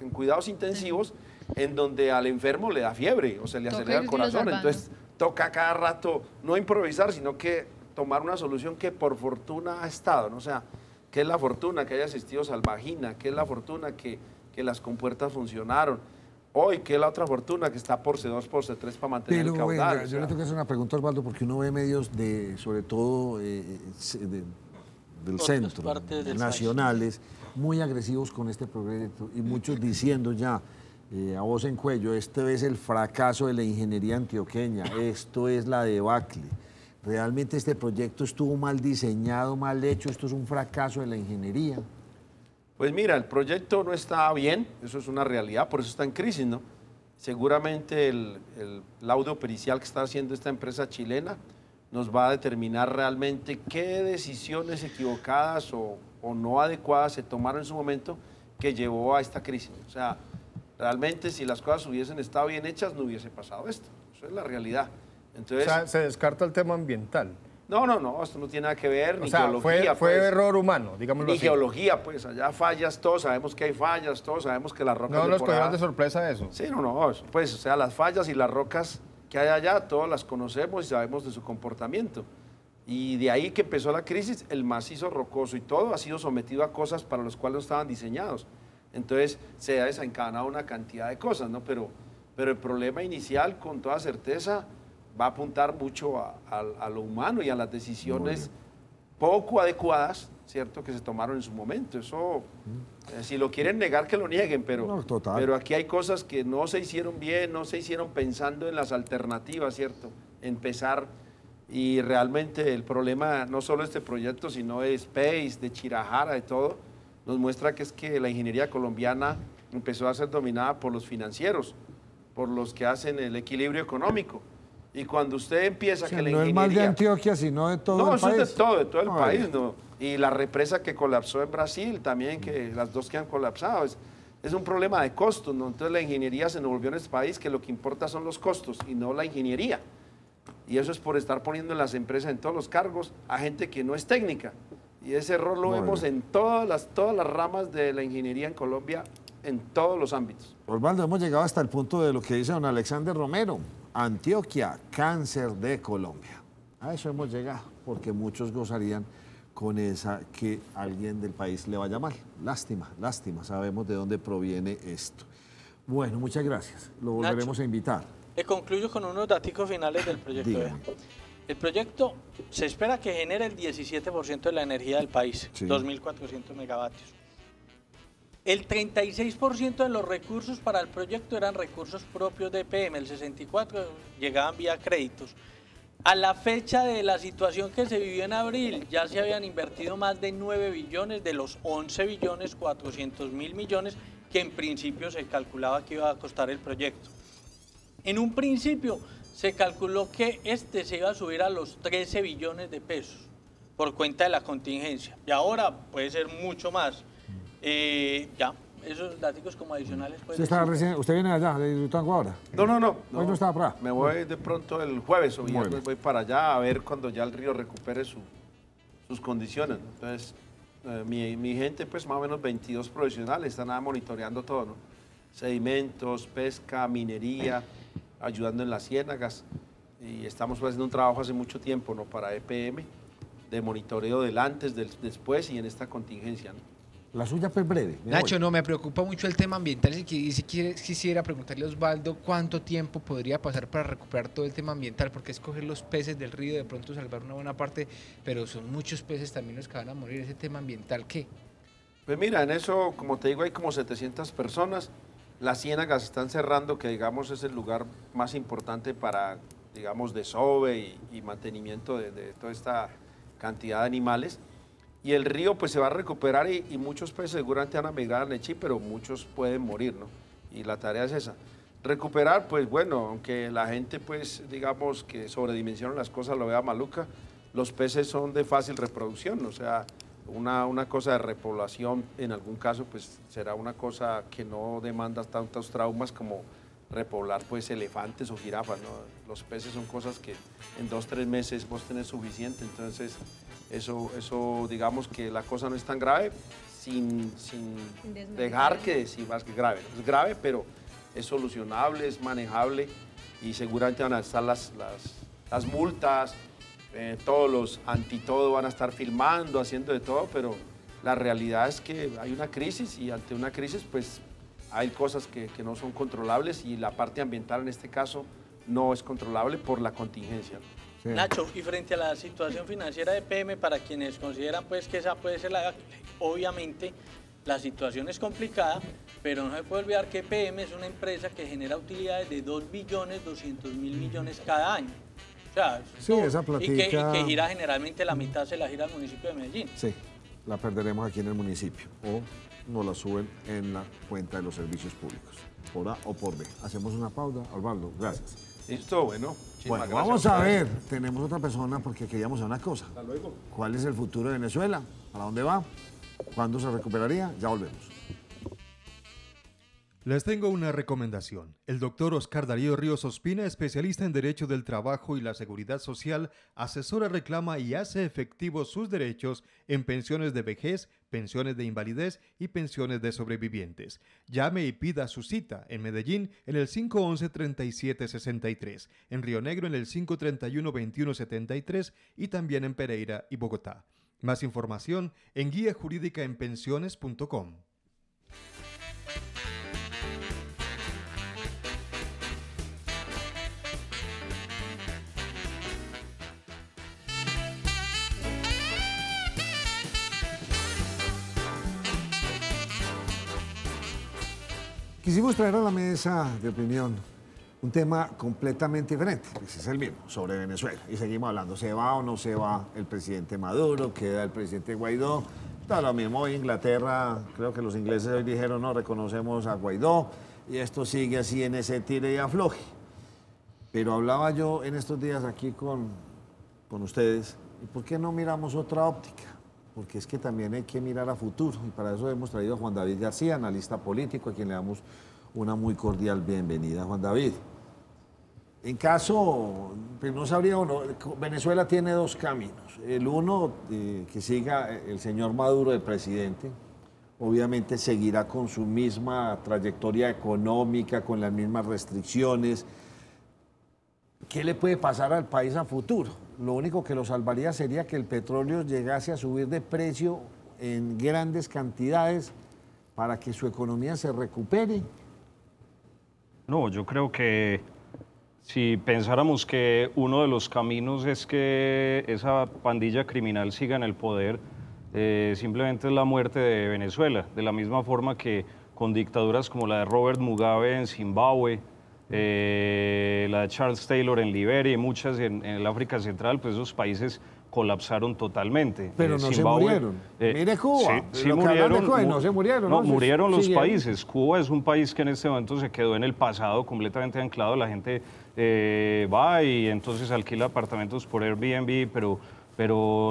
en cuidados intensivos, en donde al enfermo le da fiebre, o sea, le acelera el corazón, entonces toca cada rato no improvisar, sino que tomar una solución que por fortuna ha estado, ¿no? O sea, ¿qué es la fortuna? Que haya asistido Salvagina, ¿qué es la fortuna? Que las compuertas funcionaron. Hoy, ¿qué es la otra fortuna? Que está por C2, por C3 para mantener el caudal. Venga, yo le tengo que hacer una pregunta, Osvaldo, porque uno ve medios sobre todo del centro, nacionales, muy agresivos con este proyecto y muchos diciendo ya a voz en cuello, este es el fracaso de la ingeniería antioqueña, esto es la debacle. Realmente este proyecto estuvo mal diseñado, mal hecho, esto es un fracaso de la ingeniería. Pues mira, el proyecto no está bien, eso es una realidad, por eso está en crisis, ¿no? Seguramente el laudo pericial que está haciendo esta empresa chilena nos va a determinar realmente qué decisiones equivocadas o no adecuadas se tomaron en su momento que llevó a esta crisis. O sea, realmente si las cosas hubiesen estado bien hechas no hubiese pasado esto, eso es la realidad. Entonces, o sea, se descarta el tema ambiental. No, esto no tiene nada que ver, ni geología. Fue pues, error humano, digámoslo así. Ni geología, pues, allá fallas, todos sabemos que hay fallas, todos sabemos que las rocas... No nos cogieron de sorpresa eso. Sí, pues, o sea, las fallas y las rocas que hay allá, todas las conocemos y sabemos de su comportamiento. Y de ahí que empezó la crisis, el macizo rocoso y todo ha sido sometido a cosas para las cuales no estaban diseñados. Entonces, se ha desencadenado una cantidad de cosas, ¿no? Pero el problema inicial, con toda certeza, va a apuntar mucho a lo humano y a las decisiones poco adecuadas, ¿cierto?, que se tomaron en su momento. Eso, si lo quieren negar, que lo nieguen, pero aquí hay cosas que no se hicieron bien, no se hicieron pensando en las alternativas, ¿cierto?, empezar, y realmente el problema, no solo de este proyecto, sino de Space, de Chirajara, de todo, nos muestra que es que la ingeniería colombiana empezó a ser dominada por los financieros, por los que hacen el equilibrio económico. Y cuando usted empieza que la ingeniería... No es mal de Antioquia, sino de todo el país. No, eso es de todo el país, ¿no? Y la represa que colapsó en Brasil también, que las dos que han colapsado, es un problema de costos, ¿no? Entonces la ingeniería se nos volvió en este país que lo que importa son los costos y no la ingeniería. Y eso es por estar poniendo en las empresas, en todos los cargos, a gente que no es técnica. Y ese error lo vemos en todas las ramas de la ingeniería en Colombia, en todos los ámbitos. Osvaldo, hemos llegado hasta el punto de lo que dice don Alexander Romero. Antioquia, cáncer de Colombia. A eso hemos llegado, porque muchos gozarían con esa que alguien del país le vaya mal. Lástima, sabemos de dónde proviene esto. Bueno, muchas gracias. Lo volveremos a invitar. Le concluyo con unos datos finales del proyecto. El proyecto se espera que genere el 17% de la energía del país, 2.400 megavatios. El 36% de los recursos para el proyecto eran recursos propios de EPM, el 64% llegaban vía créditos. A la fecha de la situación que se vivió en abril, ya se habían invertido más de 9 billones de los 11 billones 400 mil millones que en principio se calculaba que iba a costar el proyecto. En un principio se calculó que se iba a subir a los 13 billones de pesos por cuenta de la contingencia, y ahora puede ser mucho más. Ya, esos datos como adicionales. ¿Usted viene allá, de Hidroituango ahora? No. ¿Hoy no estaba para acá? Me voy de pronto el jueves o viernes, voy para allá a ver cuando ya el río recupere sus condiciones. Entonces, mi gente, pues más o menos 22 profesionales, están monitoreando todo, ¿no? Sedimentos, pesca, minería, ayudando en las ciénagas. Y estamos haciendo un trabajo hace mucho tiempo, ¿no? Para EPM, de monitoreo del antes, del después y en esta contingencia, ¿no? La suya pues breve. Nacho, no, me preocupa mucho el tema ambiental y quisiera preguntarle a Osvaldo cuánto tiempo podría pasar para recuperar todo el tema ambiental, porque es coger los peces del río, de pronto salvar una buena parte, pero son muchos peces también los que van a morir. ¿Ese tema ambiental qué? Pues mira, en eso, como te digo, hay como 700 personas. Las ciénagas están cerrando, que digamos es el lugar más importante para, digamos, desove y mantenimiento de toda esta cantidad de animales. Y el río pues se va a recuperar y muchos peces seguramente van a migrar al Nechí, pero muchos pueden morir, ¿no? Y la tarea es esa. Recuperar, pues bueno, aunque la gente pues digamos que sobredimensiona las cosas, lo vea maluca, los peces son de fácil reproducción, o sea, una cosa de repoblación en algún caso pues será una cosa que no demanda tantos traumas como repoblar pues elefantes o jirafas, ¿no? Los peces son cosas que en 2 o 3 meses vos tenés suficiente, entonces eso digamos que la cosa no es tan grave sin dejar que decir que es grave. Es grave, pero es solucionable, es manejable y seguramente van a estar las multas, todos los antitodo van a estar filmando, haciendo de todo, pero la realidad es que hay una crisis y ante una crisis pues hay cosas que no son controlables y la parte ambiental en este caso no es controlable por la contingencia. Sí. Nacho, y frente a la situación financiera de EPM, para quienes consideran pues que esa puede ser obviamente la situación es complicada, pero no se puede olvidar que EPM es una empresa que genera utilidades de 2.200.000.000.000 cada año. O sea, sí, esa platica... y que gira generalmente la mitad se la gira al municipio de Medellín. Sí, la perderemos aquí en el municipio o nos la suben en la cuenta de los servicios públicos, por A o por B. Hacemos una pausa, Osvaldo, gracias. Listo, bueno. Bueno, vamos a ver, tenemos otra persona porque queríamos saber una cosa. Hasta luego. ¿Cuál es el futuro de Venezuela? ¿Para dónde va? ¿Cuándo se recuperaría? Ya volvemos. Les tengo una recomendación. El doctor Oscar Darío Ríos Ospina, especialista en Derecho del Trabajo y la Seguridad Social, asesora, reclama y hace efectivos sus derechos en pensiones de vejez, pensiones de invalidez y pensiones de sobrevivientes. Llame y pida su cita en Medellín en el 511-3763, en Río Negro en el 531-2173 y también en Pereira y Bogotá. Más información en guiajurídicaenpensiones.com. Quisimos traer a la mesa de opinión un tema completamente diferente, ese es el mismo, sobre Venezuela. Y seguimos hablando, ¿se va o no se va el presidente Maduro? ¿Queda el presidente Guaidó? Está lo mismo hoy Inglaterra, creo que los ingleses hoy dijeron, no, reconocemos a Guaidó, y esto sigue así en ese tire y afloje. Pero hablaba yo en estos días aquí con ustedes, ¿y por qué no miramos otra óptica? Porque es que también hay que mirar a futuro, y para eso hemos traído a Juan David García, analista político, a quien le damos una muy cordial bienvenida. Juan David, en caso, pues no sabría uno, Venezuela tiene 2 caminos. El uno, que siga el señor Maduro, el presidente, obviamente seguirá con su misma trayectoria económica, con las mismas restricciones. ¿Qué le puede pasar al país a futuro? Lo único que lo salvaría sería que el petróleo llegase a subir de precio en grandes cantidades para que su economía se recupere. No, yo creo que si pensáramos que uno de los caminos es que esa pandilla criminal siga en el poder, simplemente es la muerte de Venezuela, de la misma forma que con dictaduras como la de Robert Mugabe en Zimbabue, la de Charles Taylor en Liberia y muchas en el África Central, pues esos países colapsaron totalmente. Pero no Zimbabue, se murieron. Mire Cuba, sí murieron, no se murieron. No, murieron los países. Cuba es un país que en este momento se quedó en el pasado, completamente anclado. La gente va y entonces alquila apartamentos por Airbnb, pero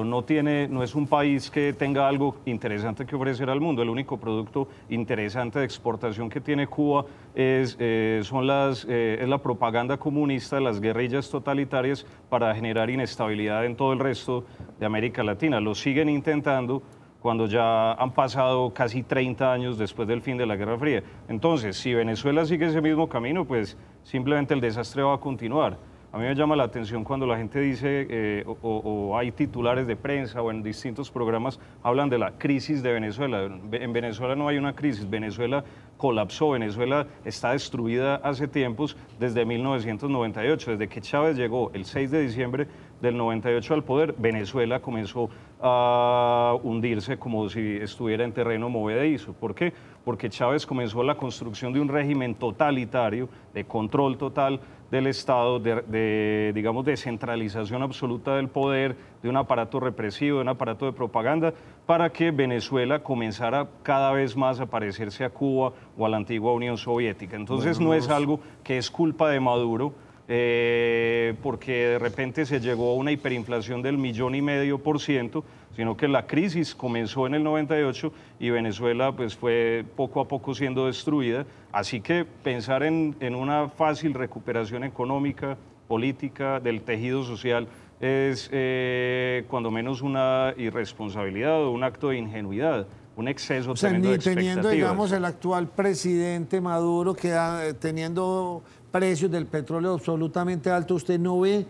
no es un país que tenga algo interesante que ofrecer al mundo. El único producto interesante de exportación que tiene Cuba es la propaganda comunista, las guerrillas totalitarias para generar inestabilidad en todo el resto de América Latina. Lo siguen intentando cuando ya han pasado casi 30 años después del fin de la Guerra Fría. Entonces, si Venezuela sigue ese mismo camino, pues simplemente el desastre va a continuar. A mí me llama la atención cuando la gente dice, o hay titulares de prensa o en distintos programas, hablan de la crisis de Venezuela. En Venezuela no hay una crisis, Venezuela colapsó, Venezuela está destruida hace tiempos, desde 1998, desde que Chávez llegó el 6 de diciembre del 98 al poder, Venezuela comenzó a hundirse como si estuviera en terreno movedizo. ¿Por qué? Porque Chávez comenzó la construcción de un régimen totalitario, de control total del Estado, digamos, de centralización absoluta del poder, de un aparato represivo, de un aparato de propaganda, para que Venezuela comenzara cada vez más a parecerse a Cuba o a la antigua Unión Soviética. Entonces no es algo que es culpa de Maduro, porque de repente se llegó a una hiperinflación del 1,5%, sino que la crisis comenzó en el 98 y Venezuela pues fue poco a poco siendo destruida. Así que pensar en una fácil recuperación económica, política, del tejido social es cuando menos una irresponsabilidad o un acto de ingenuidad, un exceso tremendo de expectativas. Teniendo, digamos, el actual presidente Maduro teniendo precios del petróleo absolutamente altos, ¿usted no ve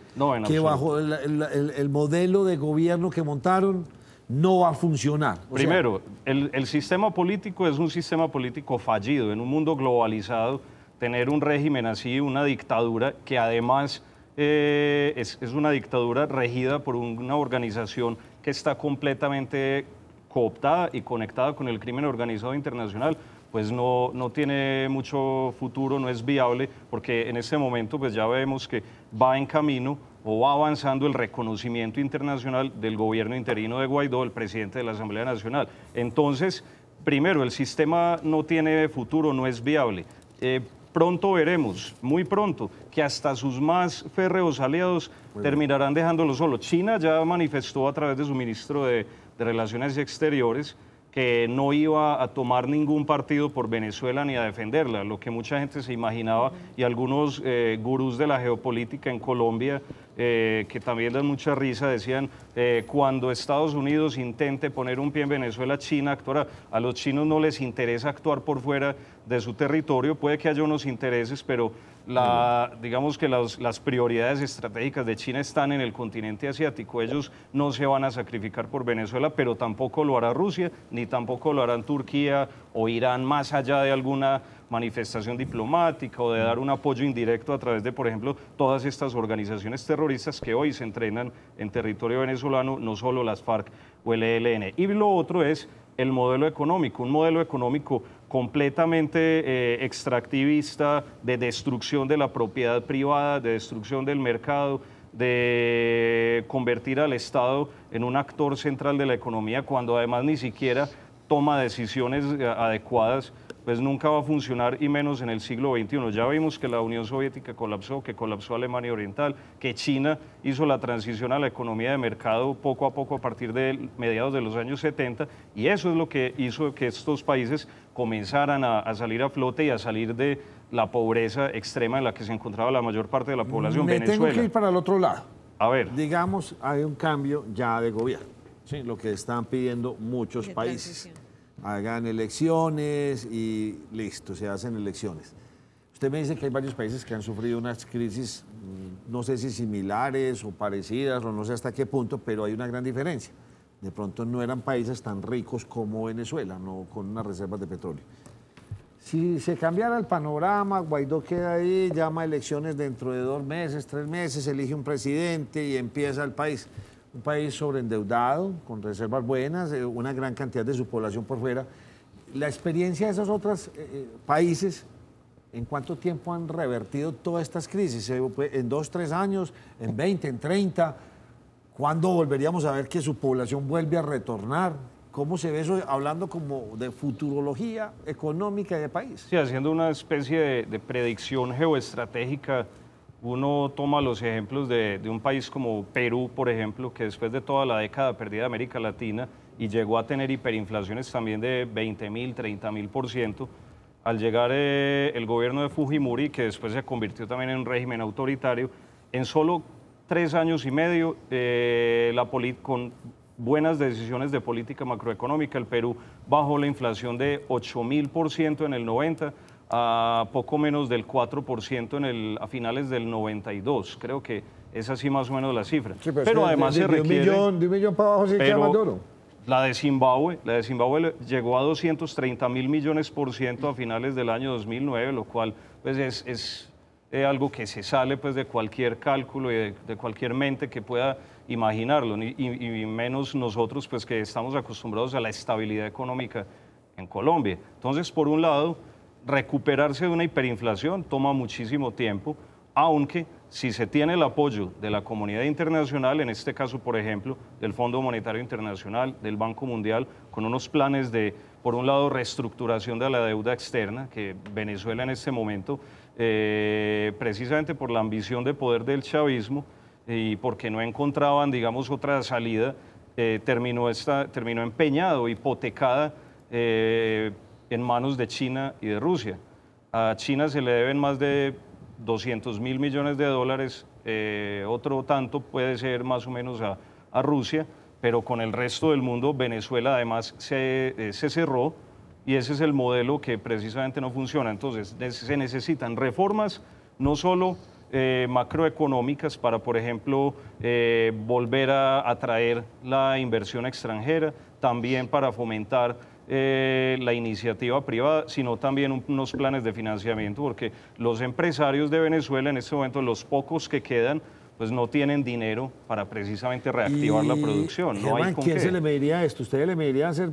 que bajo el modelo de gobierno que montaron no va a funcionar? Primero, el sistema político es un sistema político fallido. En un mundo globalizado, tener un régimen así, una dictadura, que además es una dictadura regida por una organización que está completamente cooptada y conectada con el crimen organizado internacional, pues no tiene mucho futuro, no es viable, porque en este momento pues ya vemos que va en camino o va avanzando el reconocimiento internacional del gobierno interino de Guaidó, el presidente de la Asamblea Nacional. Entonces, primero, el sistema no tiene futuro, no es viable. Pronto veremos, muy pronto, que hasta sus más férreos aliados terminarán dejándolo solo. China ya manifestó a través de su ministro de Relaciones Exteriores que no iba a tomar ningún partido por Venezuela ni a defenderla, lo que mucha gente se imaginaba, y algunos gurús de la geopolítica en Colombia, que también dan mucha risa, decían, cuando Estados Unidos intente poner un pie en Venezuela, China actuará. A los chinos no les interesa actuar por fuera de su territorio, puede que haya unos intereses, pero digamos que las prioridades estratégicas de China están en el continente asiático. Ellos no se van a sacrificar por Venezuela, pero tampoco lo hará Rusia, ni tampoco lo harán Turquía o Irán, más allá de alguna manifestación diplomática o de dar un apoyo indirecto a través de, por ejemplo, todas estas organizaciones terroristas que hoy se entrenan en territorio venezolano, no solo las FARC o el ELN. Y lo otro es el modelo económico, un modelo económico completamente extractivista, de destrucción de la propiedad privada, de destrucción del mercado, de convertir al Estado en un actor central de la economía, cuando además ni siquiera toma decisiones adecuadas, pues nunca va a funcionar, y menos en el siglo XXI. Ya vimos que la Unión Soviética colapsó, que colapsó Alemania Oriental, que China hizo la transición a la economía de mercado poco a poco a partir de mediados de los años 70, y eso es lo que hizo que estos países comenzaran a salir a flote y a salir de la pobreza extrema en la que se encontraba la mayor parte de la población. Tengo que ir para el otro lado. A ver. Digamos, hay un cambio ya de gobierno, ¿sí? Lo que están pidiendo muchos países. Hagan elecciones y listo, se hacen elecciones. Usted me dice que hay varios países que han sufrido unas crisis, no sé si similares o parecidas, o no sé hasta qué punto, pero hay una gran diferencia. De pronto no eran países tan ricos como Venezuela, no con unas reservas de petróleo. Si se cambiara el panorama, Guaidó queda ahí, llama a elecciones dentro de 2 meses, 3 meses, elige un presidente y empieza el país. Un país sobreendeudado, con reservas buenas, una gran cantidad de su población por fuera. La experiencia de esos otros países, ¿en cuánto tiempo han revertido todas estas crisis? ¿En 2, 3 años? ¿En 20? ¿En 30? ¿Cuándo volveríamos a ver que su población vuelve a retornar? ¿Cómo se ve eso, hablando como de futurología económica de país? Sí, haciendo una especie de predicción geoestratégica. Uno toma los ejemplos de un país como Perú, por ejemplo, que después de toda la década perdida de América Latina y llegó a tener hiperinflaciones también de 20.000, 30.000%, al llegar el gobierno de Fujimori, que después se convirtió también en un régimen autoritario, en solo 3 años y medio, con buenas decisiones de política macroeconómica. El Perú bajó la inflación de 8.000% en el 90 a poco menos del 4% a finales del 92. Creo que es así más o menos la cifra. Sí, pero además se requiere... de un millón para abajo sí queda más duro. La de Zimbabue llegó a 230.000 millones % a finales del año 2009, lo cual pues es algo que se sale pues de cualquier cálculo y de cualquier mente que pueda imaginarlo, y menos nosotros pues que estamos acostumbrados a la estabilidad económica en Colombia. Entonces, por un lado, recuperarse de una hiperinflación toma muchísimo tiempo, aunque si se tiene el apoyo de la comunidad internacional, en este caso, por ejemplo, del Fondo Monetario Internacional, del Banco Mundial, con unos planes de, por un lado, reestructuración de la deuda externa, que Venezuela en este momento, precisamente por la ambición de poder del chavismo y porque no encontraban, digamos, otra salida, terminó empeñado, hipotecada en manos de China y de Rusia. A China se le deben más de 200.000 millones de dólares, otro tanto puede ser más o menos a Rusia, pero con el resto del mundo Venezuela además se cerró, y ese es el modelo que precisamente no funciona. Entonces se necesitan reformas no solo macroeconómicas para, por ejemplo, volver a atraer la inversión extranjera, también para fomentar la iniciativa privada, sino también unos planes de financiamiento, porque los empresarios de Venezuela en este momento, los pocos que quedan, pues no tienen dinero para precisamente reactivar la producción. No hay con ¿quién qué. se le mediría esto? ¿Usted le mediría hacer...?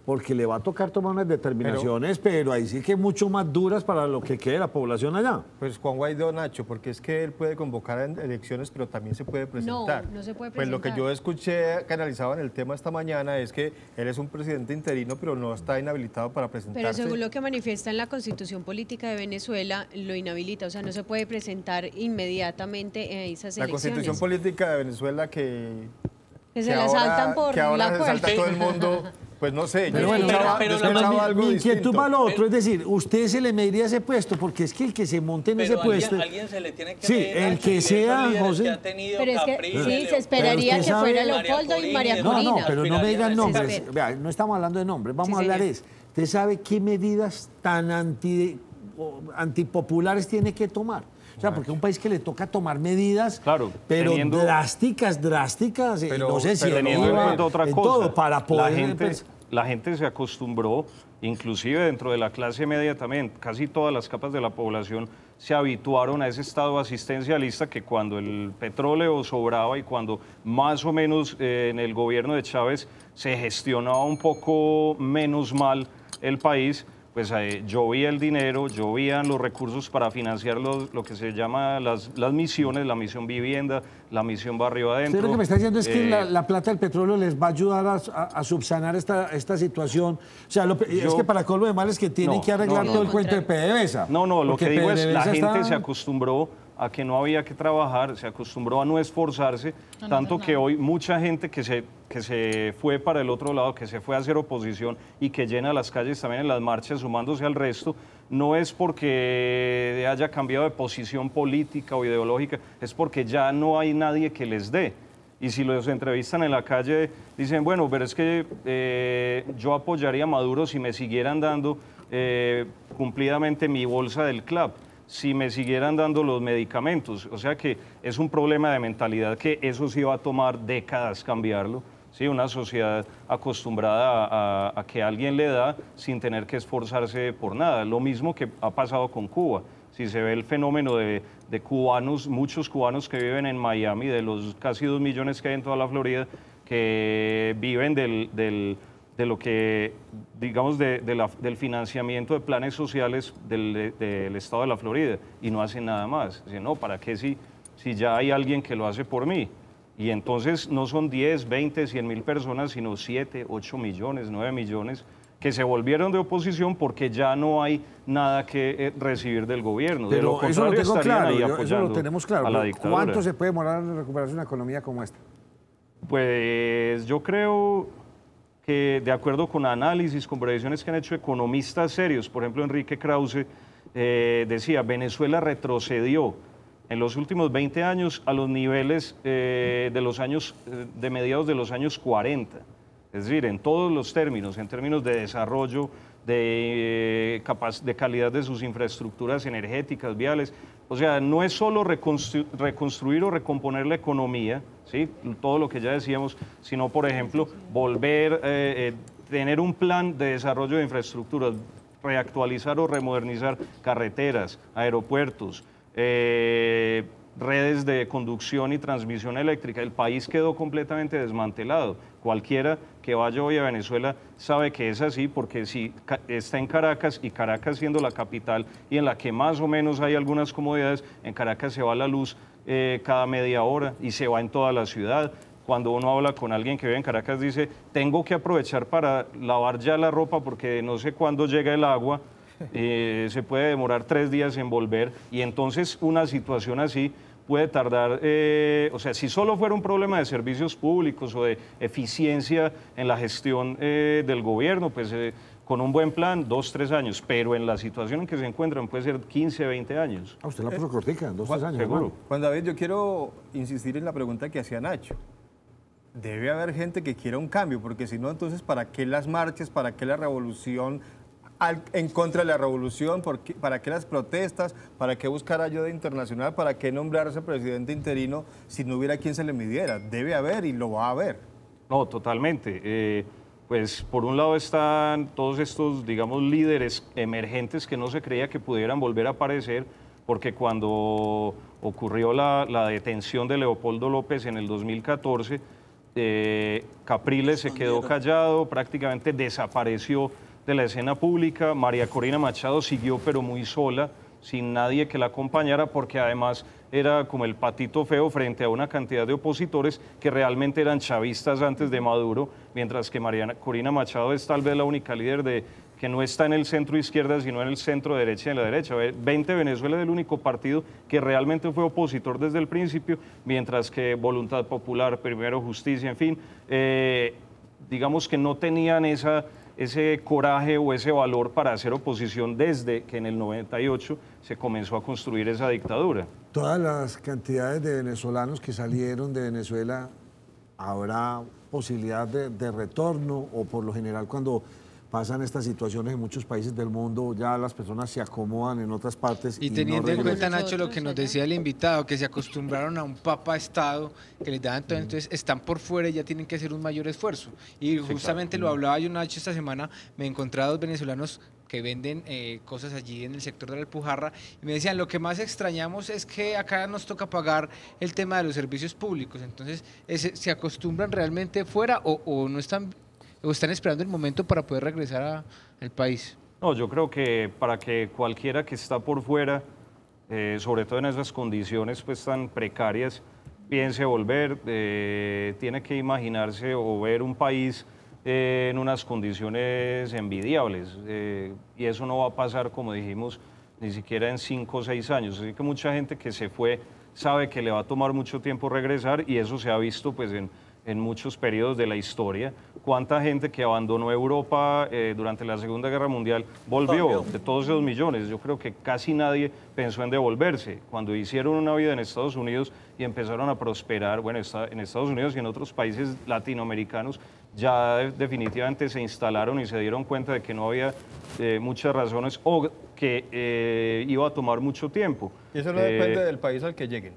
Porque le va a tocar tomar unas determinaciones, pero ahí sí que mucho más duras para lo que quede la población allá. Pues Juan Guaidó, Nacho, porque es que él puede convocar en elecciones, pero también se puede presentar. No se puede presentar. Pues lo que yo escuché que analizaban el tema esta mañana es que él es un presidente interino, pero no está inhabilitado para presentarse. Pero según lo que manifiesta en la Constitución Política de Venezuela, lo inhabilita, o sea, no se puede presentar inmediatamente en esas elecciones. La Constitución Política de Venezuela que se la saltan por que ahora la se salta todo el mundo. Pues no sé, pero yo escuchaba algo mi inquietud distinto. va al otro, es decir, usted se le mediría ese puesto, porque es que el que se monte en ese puesto... Alguien se le tiene que sí, el que sea, José... Pero es que sí, se esperaría que fuera Leopoldo y María Corina. No, pero no me digan nombres. Vea, no estamos hablando de nombres, vamos a hablar ¿usted sabe qué medidas tan antipopulares tiene que tomar? O sea, porque es un país que le toca tomar medidas, pero drásticas, pero, no sé si teniendo en cuenta otra cosa, todo, para poder... La gente se acostumbró, inclusive dentro de la clase media también, casi todas las capas de la población se habituaron a ese estado asistencialista que cuando el petróleo sobraba y cuando más o menos en el gobierno de Chávez se gestionaba un poco menos mal el país, pues llovía el dinero, llovían los recursos para financiar lo que se llama las misiones, la misión vivienda, la misión barrio adentro. Usted lo que me está diciendo es que la plata del petróleo les va a ayudar a subsanar esta situación. O sea, es que para colmo de males que tienen que arreglar todo el cuento de PDVSA. No, lo que digo es la gente se acostumbró a que no había que trabajar, se acostumbró a no esforzarse, tanto que hoy mucha gente que se fue para el otro lado, que se fue a hacer oposición y que llena las calles también en las marchas sumándose al resto, no es porque haya cambiado de posición política o ideológica, es porque ya no hay nadie que les dé. Y si los entrevistan en la calle, dicen, bueno, pero es que yo apoyaría a Maduro si me siguieran dando cumplidamente mi bolsa del CLAP, si me siguieran dando los medicamentos. O sea que es un problema de mentalidad que eso sí va a tomar décadas cambiarlo. Sí, una sociedad acostumbrada a que alguien le da sin tener que esforzarse por nada. Lo mismo que ha pasado con Cuba. Si se ve el fenómeno de cubanos, muchos cubanos que viven en Miami, de los casi 2 millones que hay en toda la Florida, que viven de lo que, digamos, del financiamiento de planes sociales del estado de la Florida, y no hacen nada más. Dicen, no, ¿para qué si ya hay alguien que lo hace por mí? Y entonces no son 10, 20, 100 mil personas, sino 7, 8 millones, 9 millones, que se volvieron de oposición porque ya no hay nada que recibir del gobierno. Pero de lo eso lo tengo claro, eso lo tenemos claro. A la dictadura. ¿Cuánto se puede demorar en recuperarse una economía como esta? Pues yo creo que, de acuerdo con análisis, con predicciones que han hecho economistas serios, por ejemplo Enrique Krause, decía, Venezuela retrocedió en los últimos 20 años a los niveles de mediados de los años 40. Es decir, en todos los términos, en términos de desarrollo, de calidad de sus infraestructuras energéticas, viales. O sea, no es solo reconstruir o recomponer la economía, ¿sí? Todo lo que ya decíamos, sino, por ejemplo, tener un plan de desarrollo de infraestructuras, reactualizar o remodernizar carreteras, aeropuertos, redes de conducción y transmisión eléctrica. El país quedó completamente desmantelado. Cualquiera que vaya hoy a Venezuela sabe que es así, porque si está en Caracas, y Caracas siendo la capital y en la que más o menos hay algunas comodidades, en Caracas se va la luz cada media hora y se va en toda la ciudad. Cuando uno habla con alguien que vive en Caracas dice, tengo que aprovechar para lavar ya la ropa porque no sé cuándo llega el agua, se puede demorar 3 días en volver, y entonces una situación así puede tardar, o sea, si solo fuera un problema de servicios públicos o de eficiencia en la gestión del gobierno, pues con un buen plan, 2, 3 años, pero en la situación en que se encuentran puede ser 15, 20 años. Ah, usted la puso cortica, 2, 3 años. Seguro. Juan David, yo quiero insistir en la pregunta que hacía Nacho. Debe haber gente que quiera un cambio, porque si no, entonces, ¿para qué las marchas? ¿Para qué la revolución en contra de la revolución? ¿Para qué las protestas? ¿Para qué buscar ayuda internacional? ¿Para qué nombrarse presidente interino si no hubiera quien se le midiera? Debe haber y lo va a haber. No, totalmente. Pues por un lado están todos estos, digamos, líderes emergentes que no se creía que pudieran volver a aparecer, porque cuando ocurrió la detención de Leopoldo López en el 2014, Capriles se quedó callado, prácticamente desapareció de la escena pública. María Corina Machado siguió, pero muy sola, sin nadie que la acompañara, porque además era como el patito feo frente a una cantidad de opositores que realmente eran chavistas antes de Maduro, mientras que María Corina Machado es tal vez la única líder que no está en el centro izquierda, sino en el centro derecha y en la derecha. 20 Venezuela es el único partido que realmente fue opositor desde el principio, mientras que Voluntad Popular, Primero Justicia, en fin, digamos que no tenían ese coraje o ese valor para hacer oposición desde que en el 98 se comenzó a construir esa dictadura. Todas las cantidades de venezolanos que salieron de Venezuela, ¿habrá posibilidad de retorno? O por lo general cuando pasan estas situaciones en muchos países del mundo, ya las personas se acomodan en otras partes. Y teniendo en cuenta, Nacho, lo que nos decía el invitado, que se acostumbraron a un papa-estado que les daban todo, entonces están por fuera y ya tienen que hacer un mayor esfuerzo. Y justamente lo hablaba yo, Nacho, esta semana, me encontré a 2 venezolanos que venden cosas allí en el sector de la Alpujarra, y me decían, lo que más extrañamos es que acá nos toca pagar el tema de los servicios públicos. Entonces, ¿se acostumbran realmente fuera o no están... ¿O están esperando el momento para poder regresar al país? No, yo creo que para que cualquiera que está por fuera, sobre todo en esas condiciones pues tan precarias, piense volver, tiene que imaginarse o ver un país en unas condiciones envidiables. Y eso no va a pasar, como dijimos, ni siquiera en 5 o 6 años. Así que mucha gente que se fue sabe que le va a tomar mucho tiempo regresar, y eso se ha visto pues en muchos periodos de la historia. ¿Cuánta gente que abandonó Europa durante la Segunda Guerra Mundial volvió? De todos esos millones, yo creo que casi nadie pensó en devolverse. Cuando hicieron una vida en Estados Unidos y empezaron a prosperar, bueno, en Estados Unidos y en otros países latinoamericanos, ya definitivamente se instalaron y se dieron cuenta de que no había muchas razones o que iba a tomar mucho tiempo. Y eso no depende del país al que lleguen.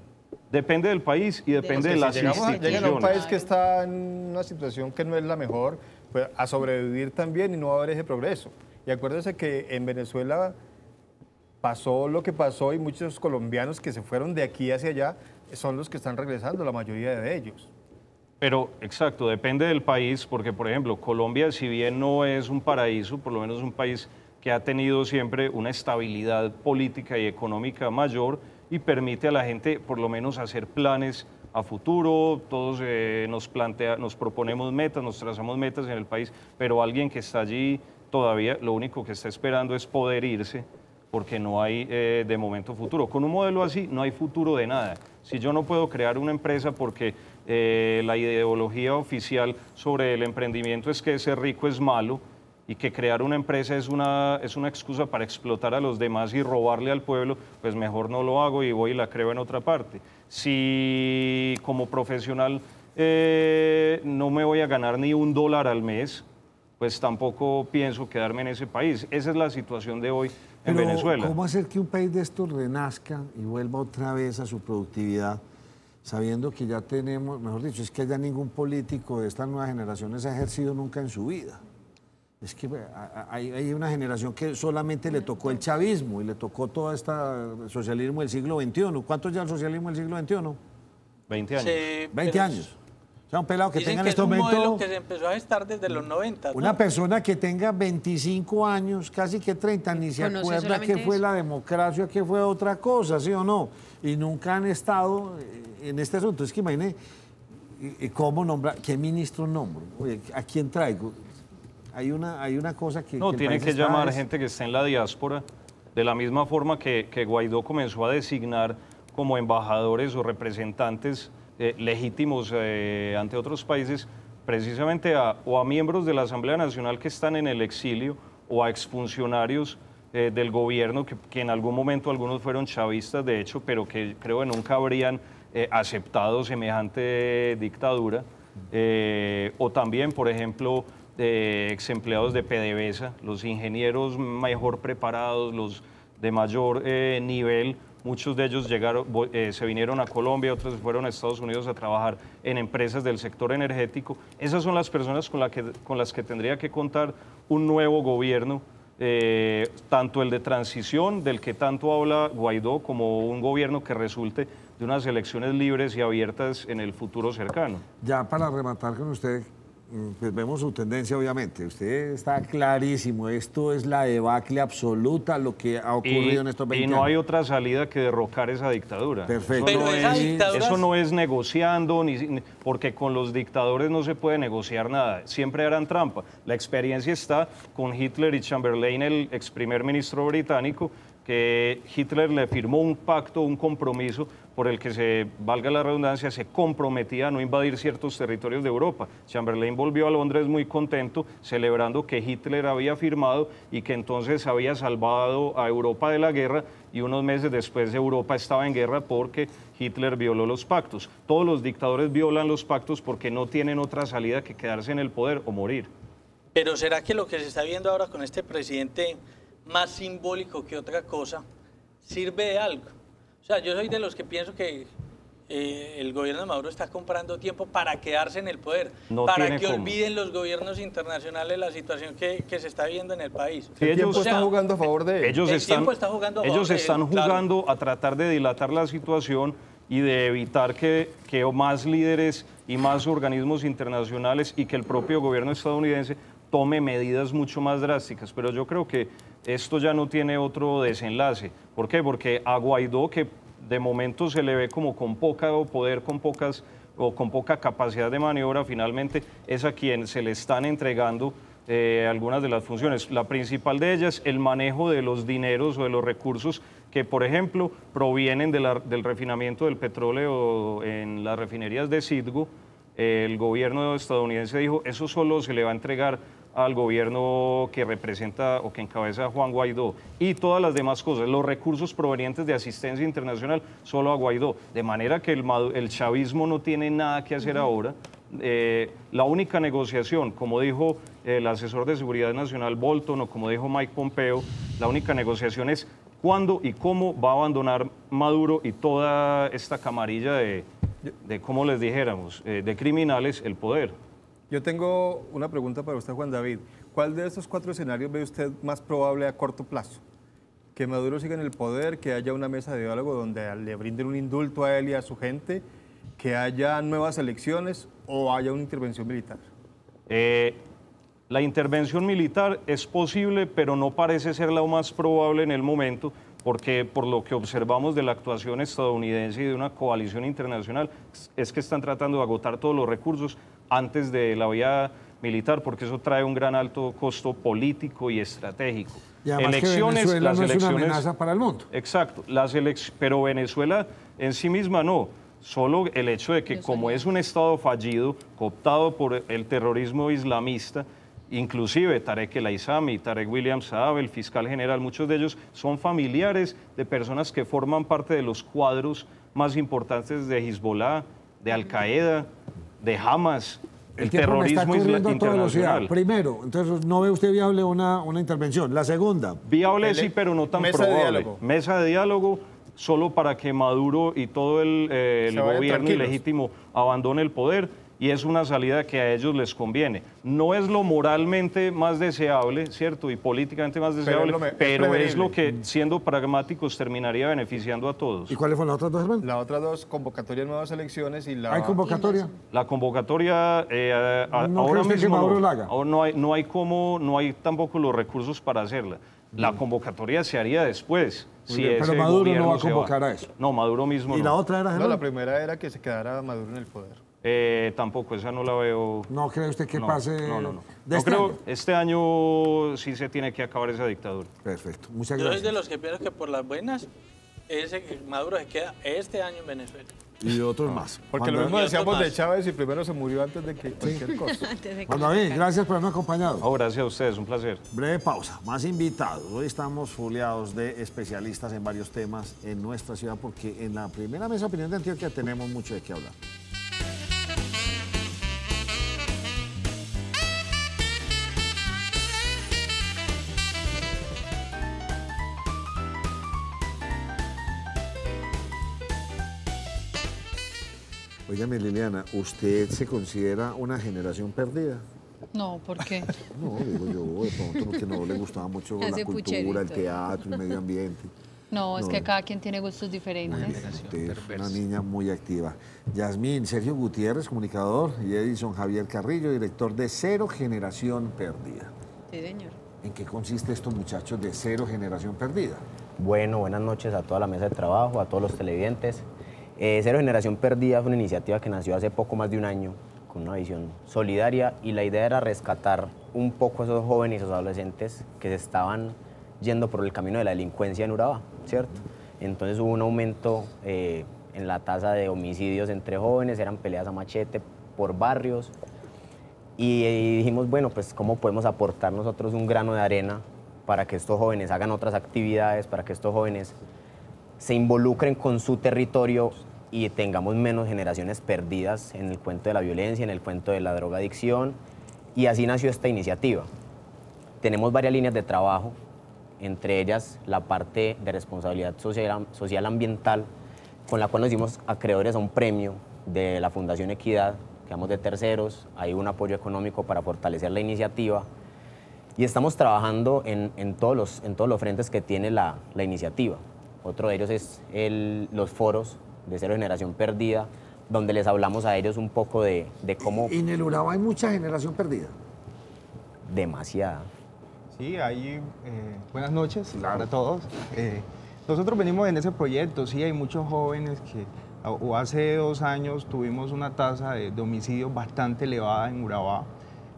Depende del país y depende de las instituciones. Llegan a un país que está en una situación que no es la mejor, pues a sobrevivir también, y no va a haber ese progreso. Y acuérdense que en Venezuela pasó lo que pasó, y muchos colombianos que se fueron de aquí hacia allá son los que están regresando, la mayoría de ellos. Pero, exacto, depende del país, porque, por ejemplo, Colombia, si bien no es un paraíso, por lo menos es un país que ha tenido siempre una estabilidad política y económica mayor, y permite a la gente por lo menos hacer planes a futuro. Todos nos proponemos metas, nos trazamos metas en el país, pero alguien que está allí todavía lo único que está esperando es poder irse, porque no hay de momento futuro. Con un modelo así no hay futuro de nada. Si yo no puedo crear una empresa porque la ideología oficial sobre el emprendimiento es que ser rico es malo, y que crear una empresa es una excusa para explotar a los demás y robarle al pueblo, pues mejor no lo hago y voy y la creo en otra parte. Si como profesional no me voy a ganar ni $1 al mes, pues tampoco pienso quedarme en ese país. Esa es la situación de hoy en Venezuela. ¿Cómo hacer que un país de estos renazca y vuelva otra vez a su productividad, sabiendo que ya tenemos, mejor dicho, es que ya ningún político de estas nuevas generaciones ha ejercido nunca en su vida? Es que hay una generación que solamente le tocó el chavismo y le tocó todo este socialismo del siglo XXI. ¿Cuánto ya el socialismo del siglo XXI? 20 años. Sí, 20 años. O sea, un pelado que tenga en este momento... es un modelo que se empezó a gestar desde los 90. Una persona que tenga 25 años, casi que 30, ni se acuerda qué fue la democracia, qué fue otra cosa, ¿sí o no? Y nunca han estado en este asunto. Es que imagine cómo nombrar, qué ministro nombro, oye, ¿a quién traigo? Hay una cosa que... No, tiene que llamar gente que esté en la diáspora, de la misma forma que Guaidó comenzó a designar como embajadores o representantes legítimos ante otros países, precisamente o a miembros de la Asamblea Nacional que están en el exilio o a exfuncionarios del gobierno que en algún momento algunos fueron chavistas, de hecho, pero que creo que nunca habrían aceptado semejante dictadura. O también, por ejemplo, ex empleados de PDVSA, los ingenieros mejor preparados, los de mayor nivel. Muchos de ellos se vinieron a Colombia, otros fueron a Estados Unidos a trabajar en empresas del sector energético. Esas son las personas con las que tendría que contar un nuevo gobierno, tanto el de transición, del que tanto habla Guaidó, como un gobierno que resulte de unas elecciones libres y abiertas en el futuro cercano. Ya para rematar con usted, pues vemos su tendencia, obviamente. Usted está clarísimo, esto es la debacle absoluta, lo que ha ocurrido en estos 20 años. Y no hay otra salida que derrocar esa dictadura. Perfecto. Eso no es negociando, porque con los dictadores no se puede negociar nada, siempre harán trampa. La experiencia está con Hitler y Chamberlain, el ex primer ministro británico, que Hitler le firmó un pacto, un compromiso por el que valga la redundancia, se comprometía a no invadir ciertos territorios de Europa. Chamberlain volvió a Londres muy contento, celebrando que Hitler había firmado y que entonces había salvado a Europa de la guerra, y unos meses después Europa estaba en guerra porque Hitler violó los pactos. Todos los dictadores violan los pactos porque no tienen otra salida que quedarse en el poder o morir. Pero ¿será que lo que se está viendo ahora con este presidente, más simbólico que otra cosa, sirve de algo? O sea, yo soy de los que pienso que el gobierno de Maduro está comprando tiempo para quedarse en el poder, para que olviden los gobiernos internacionales la situación que se está viviendo en el país. Sí, el tiempo está jugando a favor de él. Ellos están jugando a tratar de dilatar la situación y de evitar que más líderes y más organismos internacionales y que el propio gobierno estadounidense tome medidas mucho más drásticas. Pero yo creo que esto ya no tiene otro desenlace. ¿Por qué? Porque a Guaidó, que de momento se le ve como con poco poder, con poca capacidad de maniobra, finalmente es a quien se le están entregando algunas de las funciones. La principal de ellas, el manejo de los dineros o de los recursos que, por ejemplo, provienen del refinamiento del petróleo en las refinerías de Citgo. El gobierno estadounidense dijo, eso solo se le va a entregar al gobierno que representa o que encabeza a Juan Guaidó, y todas las demás cosas, los recursos provenientes de asistencia internacional, solo a Guaidó. De manera que el chavismo no tiene nada que hacer ahora. La única negociación, como dijo el asesor de seguridad nacional Bolton o como dijo Mike Pompeo, la única negociación es cuándo y cómo va a abandonar Maduro y toda esta camarilla de como les dijéramos, de criminales, el poder. Yo tengo una pregunta para usted, Juan David. ¿Cuál de estos 4 escenarios ve usted más probable a corto plazo? ¿Que Maduro siga en el poder, que haya una mesa de diálogo donde le brinden un indulto a él y a su gente, que haya nuevas elecciones o haya una intervención militar? La intervención militar es posible, pero no parece ser la más probable en el momento, porque por lo que observamos de la actuación estadounidense y de una coalición internacional, es que están tratando de agotar todos los recursos antes de la vía militar, porque eso trae un gran alto costo político y estratégico. Y además elecciones, que Venezuela no es una amenaza para el mundo. Exacto, pero Venezuela en sí misma no. Solo el hecho de que como es un Estado fallido, cooptado por el terrorismo islamista, Inclusive Tarek El Aizami, Tarek William Saab, el fiscal general, muchos de ellos son familiares de personas que forman parte de los cuadros más importantes de Hezbollah, de Al Qaeda, de Hamas, el terrorismo internacional. Primero, entonces no ve usted viable una intervención. La segunda. Viable sí, pero no tan probable. Mesa de diálogo solo para que Maduro y todo el gobierno ilegítimo abandone el poder, y es una salida que a ellos les conviene. No es lo moralmente más deseable, ¿cierto? Y políticamente más deseable, pero es lo que, siendo pragmáticos, terminaría beneficiando a todos. ¿Y cuáles fueron las otras dos, hermano? Las otras dos, convocatoria de nuevas elecciones y la... ¿Hay convocatoria? La convocatoria ahora mismo no hay cómo, no hay tampoco los recursos para hacerla. La convocatoria se haría después. Si pero Maduro no va a convocar a eso. No, Maduro mismo no. ¿Y la otra era? No, la primera era que se quedara Maduro en el poder. Tampoco, esa no la veo. ¿No cree usted que pase? No. Este año sí se tiene que acabar esa dictadura. Perfecto, muchas gracias. Yo soy de los que pienso que por las buenas, Maduro se queda este año en Venezuela. Y otros más. Porque lo mismo decíamos de Chávez y primero se murió antes de que cualquier cosa. Juan David, gracias por habernos acompañado. Gracias a ustedes, un placer. Breve pausa, más invitados. Hoy estamos foliados de especialistas en varios temas en nuestra ciudad porque en la primera mesa de opinión de Antioquia tenemos mucho de qué hablar. Óigame, Liliana, ¿usted se considera una generación perdida? No, ¿por qué? No, digo yo, de pronto porque no le gustaba mucho la cultura, el teatro, el medio ambiente. No, es que cada quien tiene gustos diferentes. Usted es una niña muy activa. Yasmín, Sergio Gutiérrez, comunicador, y Edison Javier Carrillo, director de Cero Generación Perdida. Sí, señor. ¿En qué consiste esto, muchachos, de Cero Generación Perdida? Bueno, buenas noches a toda la mesa de trabajo, a todos los televidentes. Cero Generación Perdida es una iniciativa que nació hace poco más de un año con una visión solidaria y la idea era rescatar un poco a esos jóvenes y esos adolescentes que se estaban yendo por el camino de la delincuencia en Urabá, ¿cierto? Entonces hubo un aumento en la tasa de homicidios entre jóvenes, eran peleas a machete por barrios y dijimos, bueno, pues ¿cómo podemos aportar nosotros un grano de arena para que estos jóvenes hagan otras actividades, para que estos jóvenes se involucren con su territorio y tengamos menos generaciones perdidas en el cuento de la violencia, en el cuento de la drogadicción, y así nació esta iniciativa. Tenemos varias líneas de trabajo, entre ellas la parte de responsabilidad social ambiental, con la cual nos hicimos acreedores a un premio de la Fundación Equidad, quedamos de terceros, hay un apoyo económico para fortalecer la iniciativa, y estamos trabajando en todos los frentes que tiene la iniciativa. Otro de ellos es los foros de Cero Generación Perdida, donde les hablamos a ellos un poco de cómo... ¿Y en el Urabá hay mucha generación perdida? Demasiada. Sí, hay... buenas noches para todos. Nosotros venimos en ese proyecto, sí, hay muchos jóvenes que hace 2 años tuvimos una tasa de homicidios bastante elevada en Urabá,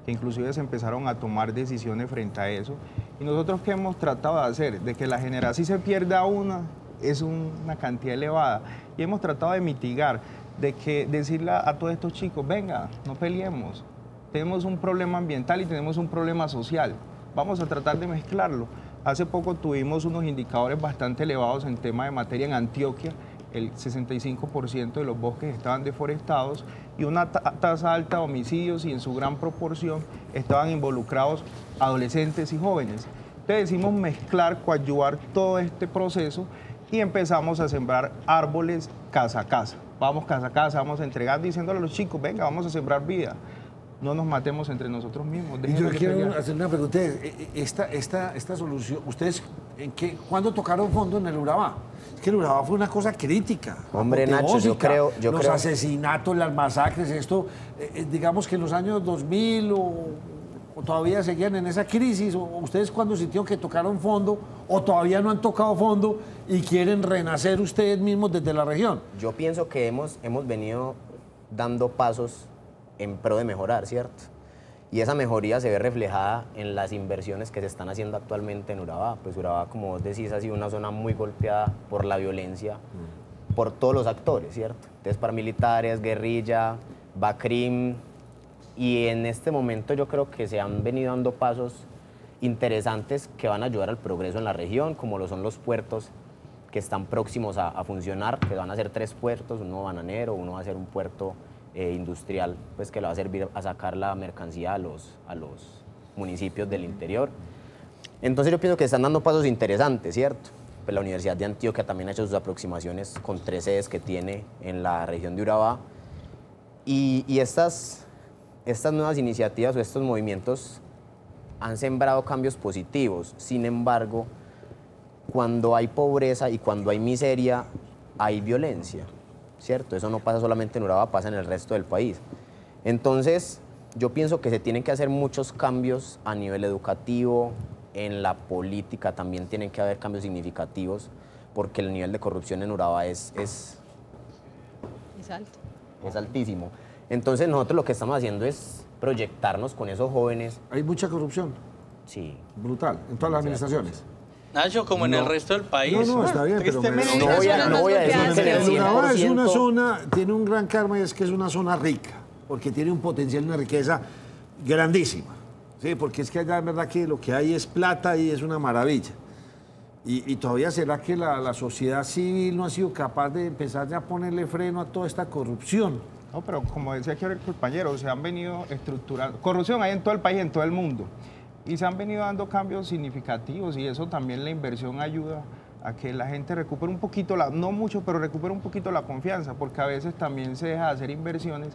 que inclusive se empezaron a tomar decisiones frente a eso. Y nosotros, ¿qué hemos tratado de hacer? De que la generación, si se pierda una, es una cantidad elevada. Y hemos tratado de mitigar, de que decirle a todos estos chicos, venga, no peleemos. Tenemos un problema ambiental y tenemos un problema social. Vamos a tratar de mezclarlo. Hace poco tuvimos unos indicadores bastante elevados en tema de materia en Antioquia. El 65% de los bosques estaban deforestados y una tasa alta de homicidios y en su gran proporción estaban involucrados adolescentes y jóvenes. Entonces decidimos mezclar, coadyuvar todo este proceso y empezamos a sembrar árboles casa a casa. Vamos casa a casa, vamos a entregar diciéndole a los chicos, venga, vamos a sembrar vida. No nos matemos entre nosotros mismos. Y yo quiero hacer una pregunta. Esta solución, ¿ustedes cuándo tocaron fondo en el Urabá? Es que el Urabá fue una cosa crítica. Hombre, Nacho, yo creo... Los asesinatos, las masacres, esto, digamos que en los años 2000 o todavía seguían en esa crisis, o ustedes cuando sintieron que tocaron fondo, o todavía no han tocado fondo y quieren renacer ustedes mismos desde la región. Yo pienso que hemos venido dando pasos en pro de mejorar, ¿cierto? Y esa mejoría se ve reflejada en las inversiones que se están haciendo actualmente en Urabá. Pues Urabá, como vos decís, ha sido una zona muy golpeada por la violencia, por todos los actores, ¿cierto? Entonces, paramilitares, guerrilla, BACRIM, y en este momento yo creo que se han venido dando pasos interesantes que van a ayudar al progreso en la región, como lo son los puertos que están próximos a funcionar, que van a ser 3 puertos, uno bananero, uno va a ser un puerto industrial, pues que le va a servir a sacar la mercancía a los municipios del interior. Entonces yo pienso que están dando pasos interesantes, ¿cierto? Pues la Universidad de Antioquia también ha hecho sus aproximaciones con 3 sedes que tiene en la región de Urabá, y estas nuevas iniciativas o estos movimientos han sembrado cambios positivos. Sin embargo, cuando hay pobreza y cuando hay miseria, hay violencia, ¿cierto? Eso no pasa solamente en Urabá, pasa en el resto del país. Entonces, yo pienso que se tienen que hacer muchos cambios a nivel educativo, en la política también tienen que haber cambios significativos, porque el nivel de corrupción en Urabá es alto. Es altísimo. Entonces, nosotros lo que estamos haciendo es proyectarnos con esos jóvenes. ¿Hay mucha corrupción? Sí. Brutal, en todas las administraciones. Nacho, como en el resto del país. No, está bien, pero no voy a decir que el 100%. Urabá es una zona, tiene un gran karma, y es que es una zona rica, porque tiene un potencial, una riqueza grandísima. Sí, porque es que allá es verdad que lo que hay es plata y es una maravilla. Y todavía será que la sociedad civil no ha sido capaz de empezar ya a ponerle freno a toda esta corrupción. No, pero como decía aquí el compañero, se han venido estructurando. Corrupción hay en todo el país, en todo el mundo. Y se han venido dando cambios significativos, y eso también, la inversión ayuda a que la gente recupere un poquito, no mucho, pero recupere un poquito la confianza, porque a veces también se deja de hacer inversiones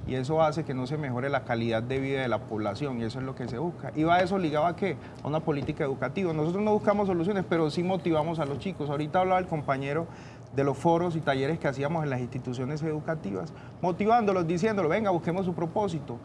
y eso hace que no se mejore la calidad de vida de la población, y eso es lo que se busca. Y va eso ligado a ¿qué? A una política educativa. Nosotros no buscamos soluciones, pero sí motivamos a los chicos. Ahorita hablaba el compañero de los foros y talleres que hacíamos en las instituciones educativas, motivándolos, diciéndolos, venga, busquemos su propósito.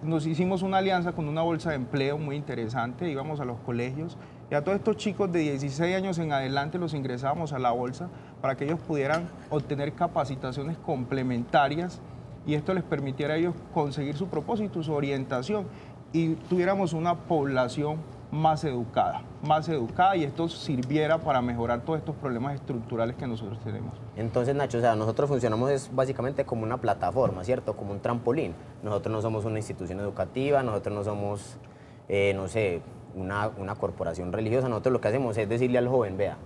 Nos hicimos una alianza con una bolsa de empleo muy interesante, íbamos a los colegios y a todos estos chicos de 16 años en adelante los ingresábamos a la bolsa para que ellos pudieran obtener capacitaciones complementarias, y esto les permitiera a ellos conseguir su propósito, su orientación, y tuviéramos una población más educada, y esto sirviera para mejorar todos estos problemas estructurales que nosotros tenemos. Entonces, Nacho, o sea, nosotros funcionamos básicamente como una plataforma, ¿cierto? Como un trampolín. Nosotros no somos una institución educativa, nosotros no somos, no sé, una corporación religiosa. Nosotros lo que hacemos es decirle al joven, vea,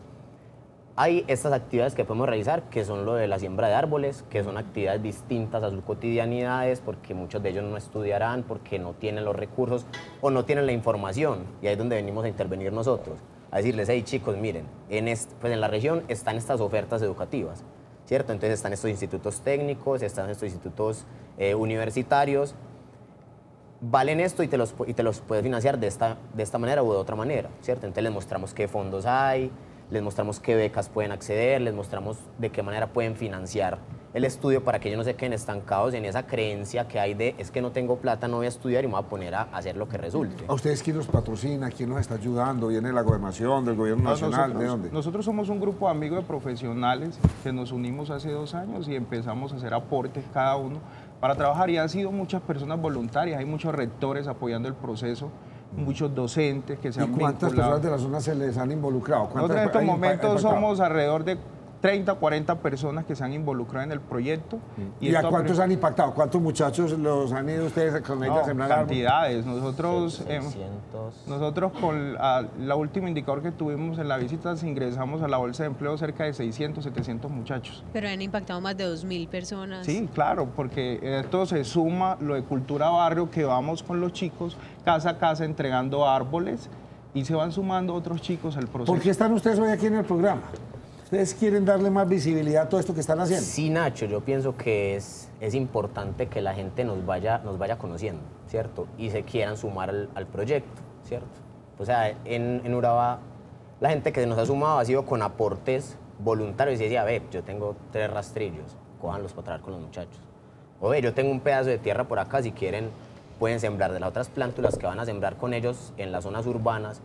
hay estas actividades que podemos realizar, que son lo de la siembra de árboles, que son actividades distintas a sus cotidianidades, porque muchos de ellos no estudiarán, porque no tienen los recursos o no tienen la información, y ahí es donde venimos a intervenir nosotros, a decirles, hey chicos, miren, pues en la región están estas ofertas educativas, ¿cierto? Entonces están estos institutos técnicos, están estos institutos universitarios, valen esto y te los puedes financiar de esta manera u de otra manera, ¿cierto? Entonces les mostramos qué fondos hay, les mostramos qué becas pueden acceder, les mostramos de qué manera pueden financiar el estudio para que ellos no se queden estancados en esa creencia que hay de es que no tengo plata, no voy a estudiar y me voy a poner a hacer lo que resulte. ¿A ustedes quién los patrocina? ¿Quién los está ayudando? ¿Viene de la gobernación, del gobierno nacional? ¿De dónde? Nosotros somos un grupo de amigos de profesionales que nos unimos hace 2 años y empezamos a hacer aportes cada uno para trabajar, y han sido muchas personas voluntarias, hay muchos rectores apoyando el proceso, muchos docentes que se han vinculado. ¿Y cuántas personas de la zona se les han involucrado? Nosotros en estos momentos somos alrededor de 30, 40 personas que se han involucrado en el proyecto. ¿Y a cuántos han impactado? ¿Cuántos muchachos los han ido ustedes con ellos a sembrar cantidades. Nosotros con la última indicador que tuvimos en la visita, ingresamos a la bolsa de empleo cerca de 600, 700 muchachos. Pero han impactado más de 2.000 personas. Sí, claro, porque esto se suma lo de cultura barrio, que vamos con los chicos casa a casa entregando árboles, y se van sumando otros chicos al proceso. ¿Por qué están ustedes hoy aquí en el programa? ¿Ustedes quieren darle más visibilidad a todo esto que están haciendo? Sí, Nacho, yo pienso que es importante que la gente nos vaya conociendo, ¿cierto? Y se quieran sumar al proyecto, ¿cierto? O sea, en Urabá, la gente que se nos ha sumado ha sido con aportes voluntarios, y decía, ve, yo tengo 3 rastrillos, cójanlos para trabajar con los muchachos. O ve, yo tengo un pedazo de tierra por acá, si quieren pueden sembrar de las otras plántulas que van a sembrar con ellos en las zonas urbanas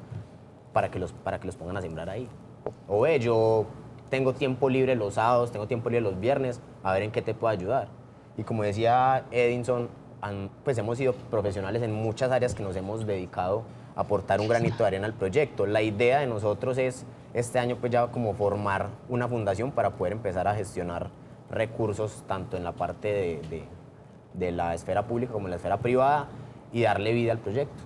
para que los pongan a sembrar ahí. O ve, yo tengo tiempo libre los sábados, tengo tiempo libre los viernes, a ver en qué te puedo ayudar. Y como decía Edinson, pues hemos sido profesionales en muchas áreas que nos hemos dedicado a aportar un granito de arena al proyecto. La idea de nosotros es este año pues ya como formar una fundación para poder empezar a gestionar recursos tanto en la parte de la esfera pública como en la esfera privada y darle vida al proyecto.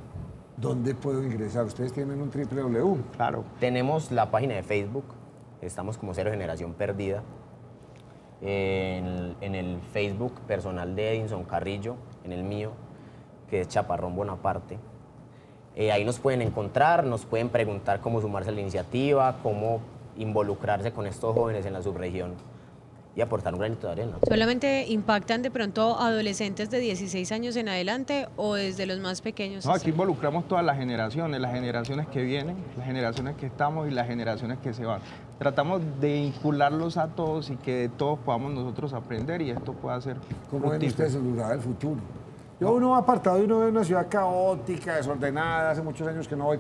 ¿Dónde puedo ingresar? ¿Ustedes tienen un www? Claro. Tenemos la página de Facebook, estamos como Cero Generación Perdida. En el Facebook personal de Edinson Carrillo, en el mío, que es Chaparrón Bonaparte. Ahí nos pueden encontrar, nos pueden preguntar cómo sumarse a la iniciativa, cómo involucrarse con estos jóvenes en la subregión y aportar un granito de arena. ¿Solamente impactan de pronto adolescentes de 16 años en adelante o desde los más pequeños? No, aquí involucramos todas las generaciones que vienen, las generaciones que estamos y las generaciones que se van. Tratamos de vincularlos a todos y que todos podamos nosotros aprender y esto pueda ser ¿Cómo ven ustedes el lugar del futuro? Yo uno va apartado y uno ve una ciudad caótica, desordenada, hace muchos años que no voy,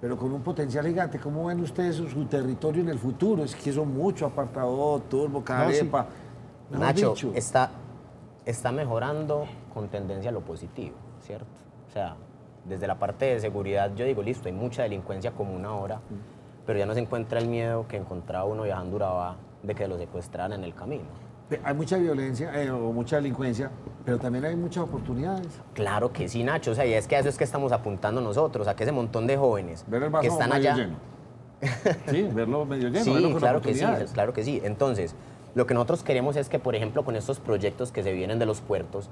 pero con un potencial gigante. ¿Cómo ven ustedes su territorio en el futuro? Es que son mucho apartado, turbo, carepa. No, sí. Nacho, está mejorando con tendencia a lo positivo, ¿cierto? O sea, desde la parte de seguridad yo digo, listo, hay mucha delincuencia común ahora, pero ya no se encuentra el miedo que encontraba uno viajando a Urabá de que lo secuestraran en el camino. Hay mucha violencia o mucha delincuencia, pero también hay muchas oportunidades. Claro que sí, Nacho, o sea, y es que a eso es que estamos apuntando nosotros, a que ese montón de jóvenes ver el vaso que están medio allá... lleno. Sí, verlo medio lleno. Sí, claro que sí, claro que sí. Entonces, lo que nosotros queremos es que, por ejemplo, con estos proyectos que se vienen de los puertos,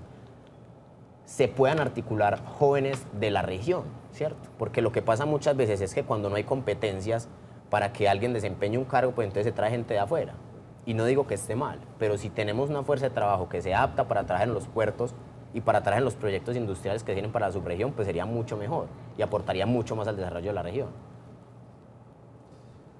se puedan articular jóvenes de la región, ¿cierto? Porque lo que pasa muchas veces es que cuando no hay competencias para que alguien desempeñe un cargo, pues entonces se trae gente de afuera. Y no digo que esté mal, pero si tenemos una fuerza de trabajo que se apta para trabajar en los puertos y para trabajar en los proyectos industriales que tienen para la subregión, pues sería mucho mejor y aportaría mucho más al desarrollo de la región.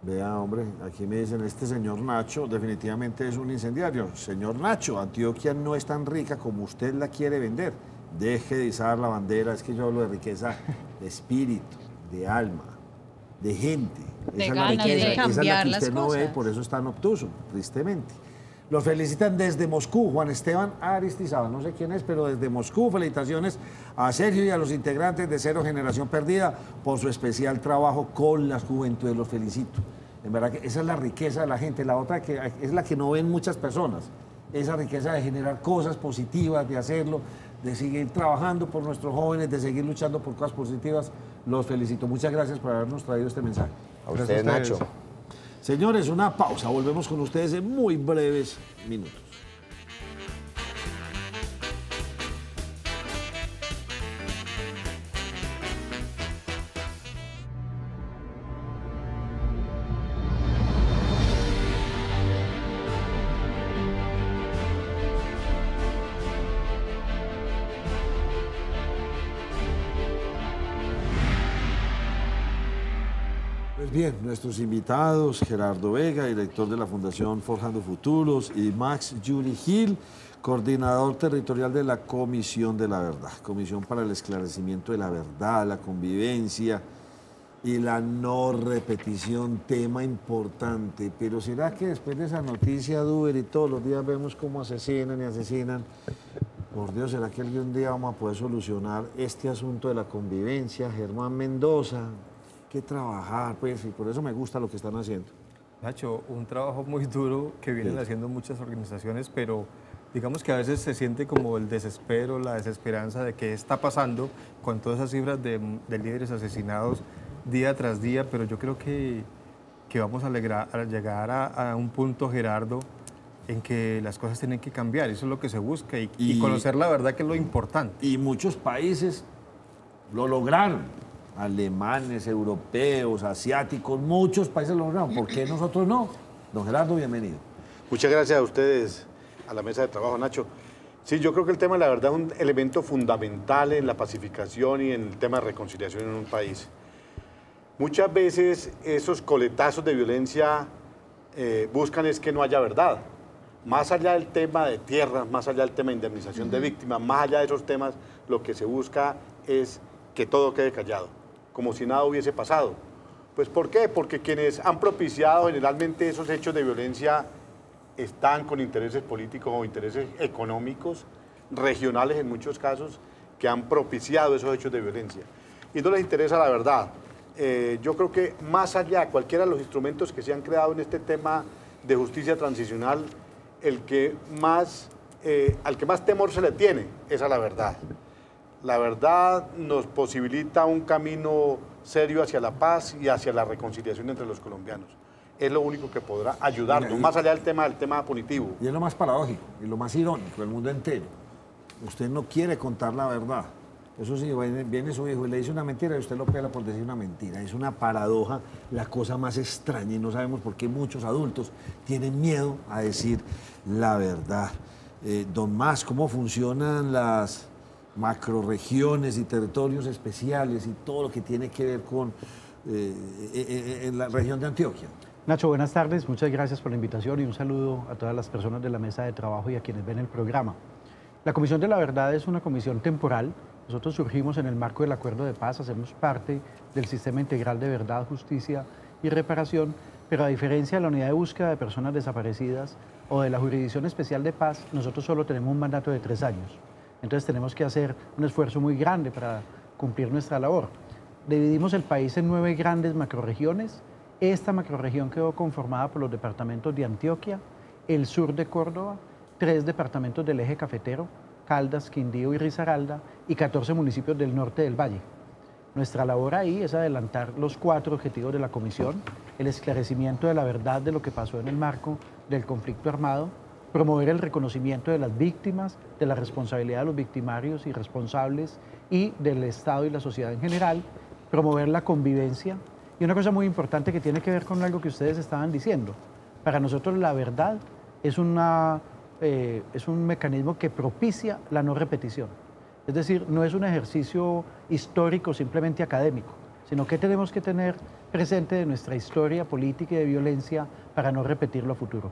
Vea, hombre, aquí me dicen, este señor Nacho definitivamente es un incendiario. Señor Nacho, Antioquia no es tan rica como usted la quiere vender. Deje de izar la bandera, es que yo hablo de riqueza de espíritu, de alma, de gente. De esa ganas de cambiar esa es la que las usted no ve, cosas. por eso es tan obtuso, tristemente. Los felicitan desde Moscú, Juan Esteban Aristizábal, no sé quién es, pero desde Moscú, felicitaciones a Sergio y a los integrantes de Cero Generación Perdida por su especial trabajo con las juventudes, los felicito. En verdad que esa es la riqueza de la gente, la otra que es la que no ven muchas personas, esa riqueza de generar cosas positivas, de hacerlo, de seguir trabajando por nuestros jóvenes, de seguir luchando por cosas positivas. Los felicito, muchas gracias por habernos traído este mensaje. A ustedes, Nacho. Señores, una pausa, volvemos con ustedes en muy breves minutos. Bien, nuestros invitados, Gerardo Vega, director de la Fundación Forjando Futuros, y Max Yuri Gil, coordinador territorial de la Comisión de la Verdad, Comisión para el Esclarecimiento de la Verdad, la Convivencia y la no repetición, tema importante. Pero ¿será que después de esa noticia, Duber, y todos los días vemos cómo asesinan y asesinan? Por Dios, ¿será que algún día vamos a poder solucionar este asunto de la convivencia? Germán Mendoza, que trabajar, pues, y por eso me gusta lo que están haciendo. Nacho, un trabajo muy duro que vienen haciendo muchas organizaciones, pero digamos que a veces se siente como el desespero, la desesperanza de qué está pasando con todas esas cifras de líderes asesinados día tras día, pero yo creo que vamos a llegar a un punto, Gerardo, en que las cosas tienen que cambiar, eso es lo que se busca, y conocer la verdad, que es lo importante. Y muchos países lo lograron. Alemanes, europeos, asiáticos, muchos países lo lograron. ¿Por qué nosotros no? Don Gerardo, bienvenido. Muchas gracias a ustedes, a la mesa de trabajo, Nacho. Sí, yo creo que el tema de la verdad es un elemento fundamental en la pacificación y en el tema de reconciliación en un país. Muchas veces esos coletazos de violencia buscan es que no haya verdad. Más allá del tema de tierras, más allá del tema de indemnización de víctimas, más allá de esos temas, lo que se busca es que todo quede callado, como si nada hubiese pasado. Pues ¿por qué? Porque quienes han propiciado generalmente esos hechos de violencia están con intereses políticos o intereses económicos, regionales en muchos casos, que han propiciado esos hechos de violencia. Y no les interesa la verdad. Yo creo que más allá, cualquiera de los instrumentos que se han creado en este tema de justicia transicional, el que más al que más temor se le tiene es a la verdad. La verdad nos posibilita un camino serio hacia la paz y hacia la reconciliación entre los colombianos. Es lo único que podrá ayudarnos, más allá del tema punitivo. Y es lo más paradójico y lo más irónico del mundo entero. Usted no quiere contar la verdad. Eso sí, viene su hijo y le dice una mentira y usted lo pela por decir una mentira. Es una paradoja, la cosa más extraña, y no sabemos por qué muchos adultos tienen miedo a decir la verdad. Don Mas, ¿cómo funcionan las macrorregiones y territorios especiales y todo lo que tiene que ver con en la región de Antioquia? Nacho, buenas tardes, muchas gracias por la invitación y un saludo a todas las personas de la mesa de trabajo y a quienes ven el programa. La Comisión de la Verdad es una comisión temporal. Nosotros surgimos en el marco del Acuerdo de Paz, hacemos parte del Sistema Integral de Verdad, Justicia y Reparación, pero a diferencia de la Unidad de Búsqueda de Personas Desaparecidas o de la Jurisdicción Especial de Paz, nosotros solo tenemos un mandato de 3 años. Entonces tenemos que hacer un esfuerzo muy grande para cumplir nuestra labor. Dividimos el país en 9 grandes macrorregiones. Esta macrorregión quedó conformada por los departamentos de Antioquia, el sur de Córdoba, 3 departamentos del eje cafetero, Caldas, Quindío y Risaralda, y 14 municipios del norte del Valle. Nuestra labor ahí es adelantar los 4 objetivos de la comisión: el esclarecimiento de la verdad de lo que pasó en el marco del conflicto armado, promover el reconocimiento de las víctimas, de la responsabilidad de los victimarios y responsables y del Estado y la sociedad en general, promover la convivencia, y una cosa muy importante que tiene que ver con algo que ustedes estaban diciendo. Para nosotros la verdad es un mecanismo que propicia la no repetición. Es decir, no es un ejercicio histórico simplemente académico, sino que tenemos que tener presente de nuestra historia política y de violencia para no repetirlo a futuro.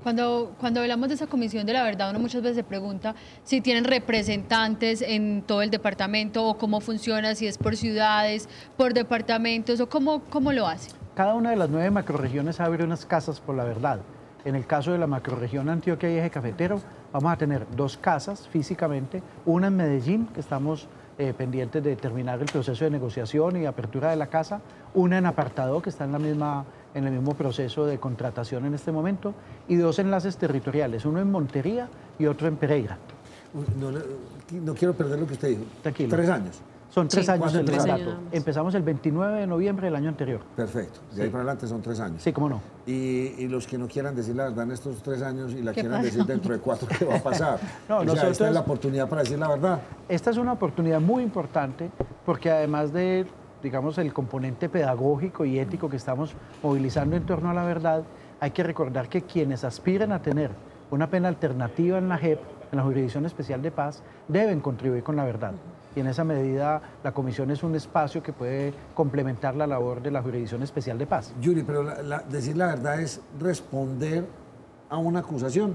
Cuando hablamos de esa Comisión de la Verdad, uno muchas veces se pregunta si tienen representantes en todo el departamento o cómo funciona, si es por ciudades, por departamentos o cómo lo hace. Cada una de las 9 macrorregiones abre unas casas por la verdad. En el caso de la macrorregión Antioquia y Eje Cafetero, vamos a tener 2 casas físicamente, una en Medellín, que estamos pendientes de terminar el proceso de negociación y apertura de la casa, una en Apartadó, que está en el mismo proceso de contratación en este momento, y 2 enlaces territoriales, uno en Montería y otro en Pereira. No quiero perder lo que usted dijo. Tranquilo. 3 años. Son 3 años el mandato. años. Empezamos el 29 de noviembre del año anterior. Perfecto. De ahí para adelante son 3 años. Sí, cómo no. Y los que no quieran decir la verdad en estos 3 años y la quieran decir dentro de 4, ¿qué va a pasar? No, esta es la oportunidad para decir la verdad. Esta es una oportunidad muy importante porque además de, digamos, el componente pedagógico y ético que estamos movilizando en torno a la verdad, hay que recordar que quienes aspiren a tener una pena alternativa en la JEP, en la Jurisdicción Especial de Paz, deben contribuir con la verdad. Y en esa medida la comisión es un espacio que puede complementar la labor de la Jurisdicción Especial de Paz. Yuri, pero decir la verdad es responder a una acusación.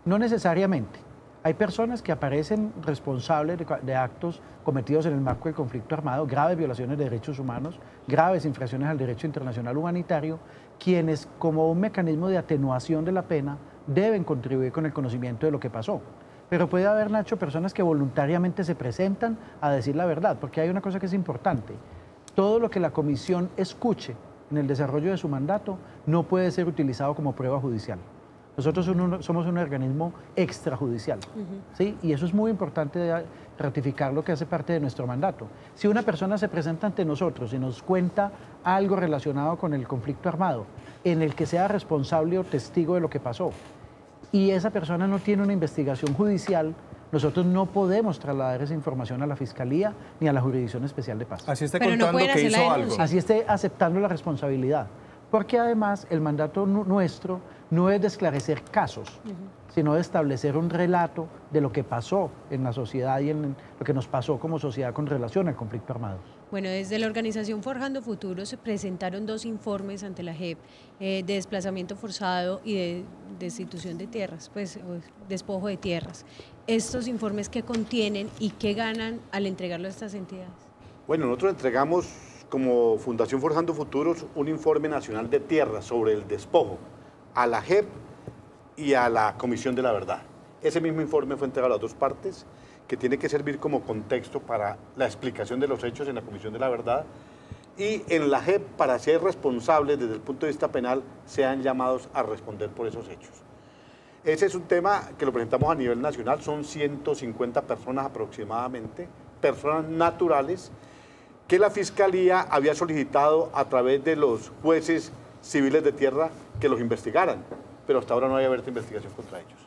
No necesariamente. Hay personas que aparecen responsables de actos cometidos en el marco del conflicto armado, graves violaciones de derechos humanos, graves infracciones al derecho internacional humanitario, quienes como un mecanismo de atenuación de la pena deben contribuir con el conocimiento de lo que pasó. Pero puede haber, Nacho, personas que voluntariamente se presentan a decir la verdad, porque hay una cosa que es importante. Todo lo que la comisión escuche en el desarrollo de su mandato no puede ser utilizado como prueba judicial. Nosotros somos un organismo extrajudicial, ¿sí? Y eso es muy importante ratificar lo que hace parte de nuestro mandato. Si una persona se presenta ante nosotros y nos cuenta algo relacionado con el conflicto armado, en el que sea responsable o testigo de lo que pasó, y esa persona no tiene una investigación judicial, nosotros no podemos trasladar esa información a la Fiscalía ni a la Jurisdicción Especial de Paz. Así esté contando que hizo algo. Así esté aceptando la responsabilidad. Porque además el mandato nuestro no es de esclarecer casos, sino de establecer un relato de lo que pasó en la sociedad y en lo que nos pasó como sociedad con relación al conflicto armado. Bueno, desde la organización Forjando Futuro se presentaron 2 informes ante la JEP de desplazamiento forzado y de destitución de tierras, pues despojo de tierras. ¿Estos informes qué contienen y qué ganan al entregarlo a estas entidades? Bueno, nosotros entregamos como Fundación Forjando Futuros un informe nacional de tierras sobre el despojo a la JEP y a la Comisión de la Verdad. Ese mismo informe fue entregado a las 2 partes, que tiene que servir como contexto para la explicación de los hechos en la Comisión de la Verdad, y en la JEP, para ser responsables desde el punto de vista penal, sean llamados a responder por esos hechos. Ese es un tema que lo presentamos a nivel nacional, son 150 personas aproximadamente, personas naturales, que la Fiscalía había solicitado a través de los jueces civiles de tierra que los investigaran, pero hasta ahora no hay abierta investigación contra ellos.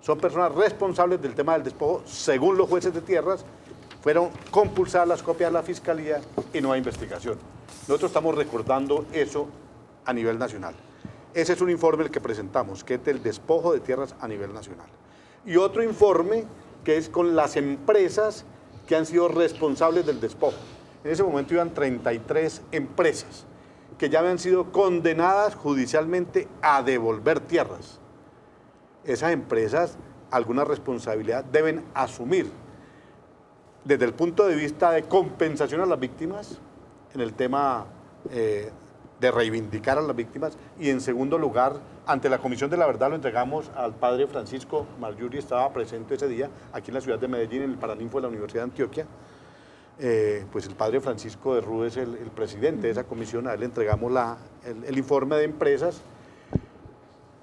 Son personas responsables del tema del despojo, según los jueces de tierras, fueron compulsadas las copias de la Fiscalía y no hay investigación. Nosotros estamos recordando eso a nivel nacional. Ese es un informe el que presentamos, que es del despojo de tierras a nivel nacional. Y otro informe que es con las empresas que han sido responsables del despojo. En ese momento iban 33 empresas que ya habían sido condenadas judicialmente a devolver tierras. Esas empresas alguna responsabilidad deben asumir desde el punto de vista de compensación a las víctimas, en el tema de reivindicar a las víctimas, y en segundo lugar, ante la Comisión de la Verdad lo entregamos al padre Francisco Marjuri, estaba presente ese día aquí en la ciudad de Medellín, en el Paraninfo de la Universidad de Antioquia. Pues el padre Francisco de Rude es el presidente de esa comisión, a él le entregamos el informe de empresas,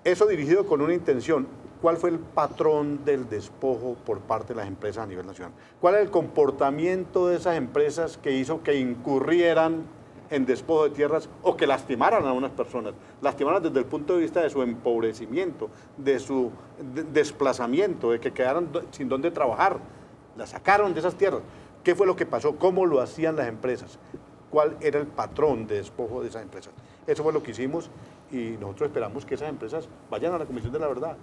eso dirigido con una intención. ¿Cuál fue el patrón del despojo por parte de las empresas a nivel nacional? ¿Cuál es el comportamiento de esas empresas que hizo que incurrieran en despojo de tierras o que lastimaran a unas personas? Lastimaran desde el punto de vista de su empobrecimiento, de su desplazamiento, de que quedaran sin dónde trabajar. Las sacaron de esas tierras. ¿Qué fue lo que pasó? ¿Cómo lo hacían las empresas? ¿Cuál era el patrón de despojo de esas empresas? Eso fue lo que hicimos y nosotros esperamos que esas empresas vayan a la Comisión de la Verdad.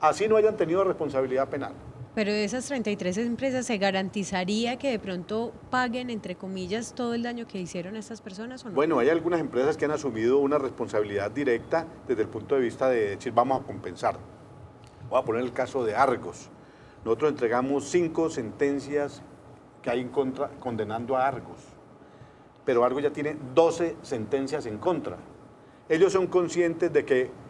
Así no hayan tenido responsabilidad penal. Pero de esas 33 empresas, ¿se garantizaría que de pronto paguen, entre comillas, todo el daño que hicieron a estas personas o no? Bueno, hay algunas empresas que han asumido una responsabilidad directa desde el punto de vista de decir, vamos a compensar. Voy a poner el caso de Argos. Nosotros entregamos 5 sentencias que hay en contra, condenando a Argos. Pero Argos ya tiene 12 sentencias en contra. Ellos son conscientes de que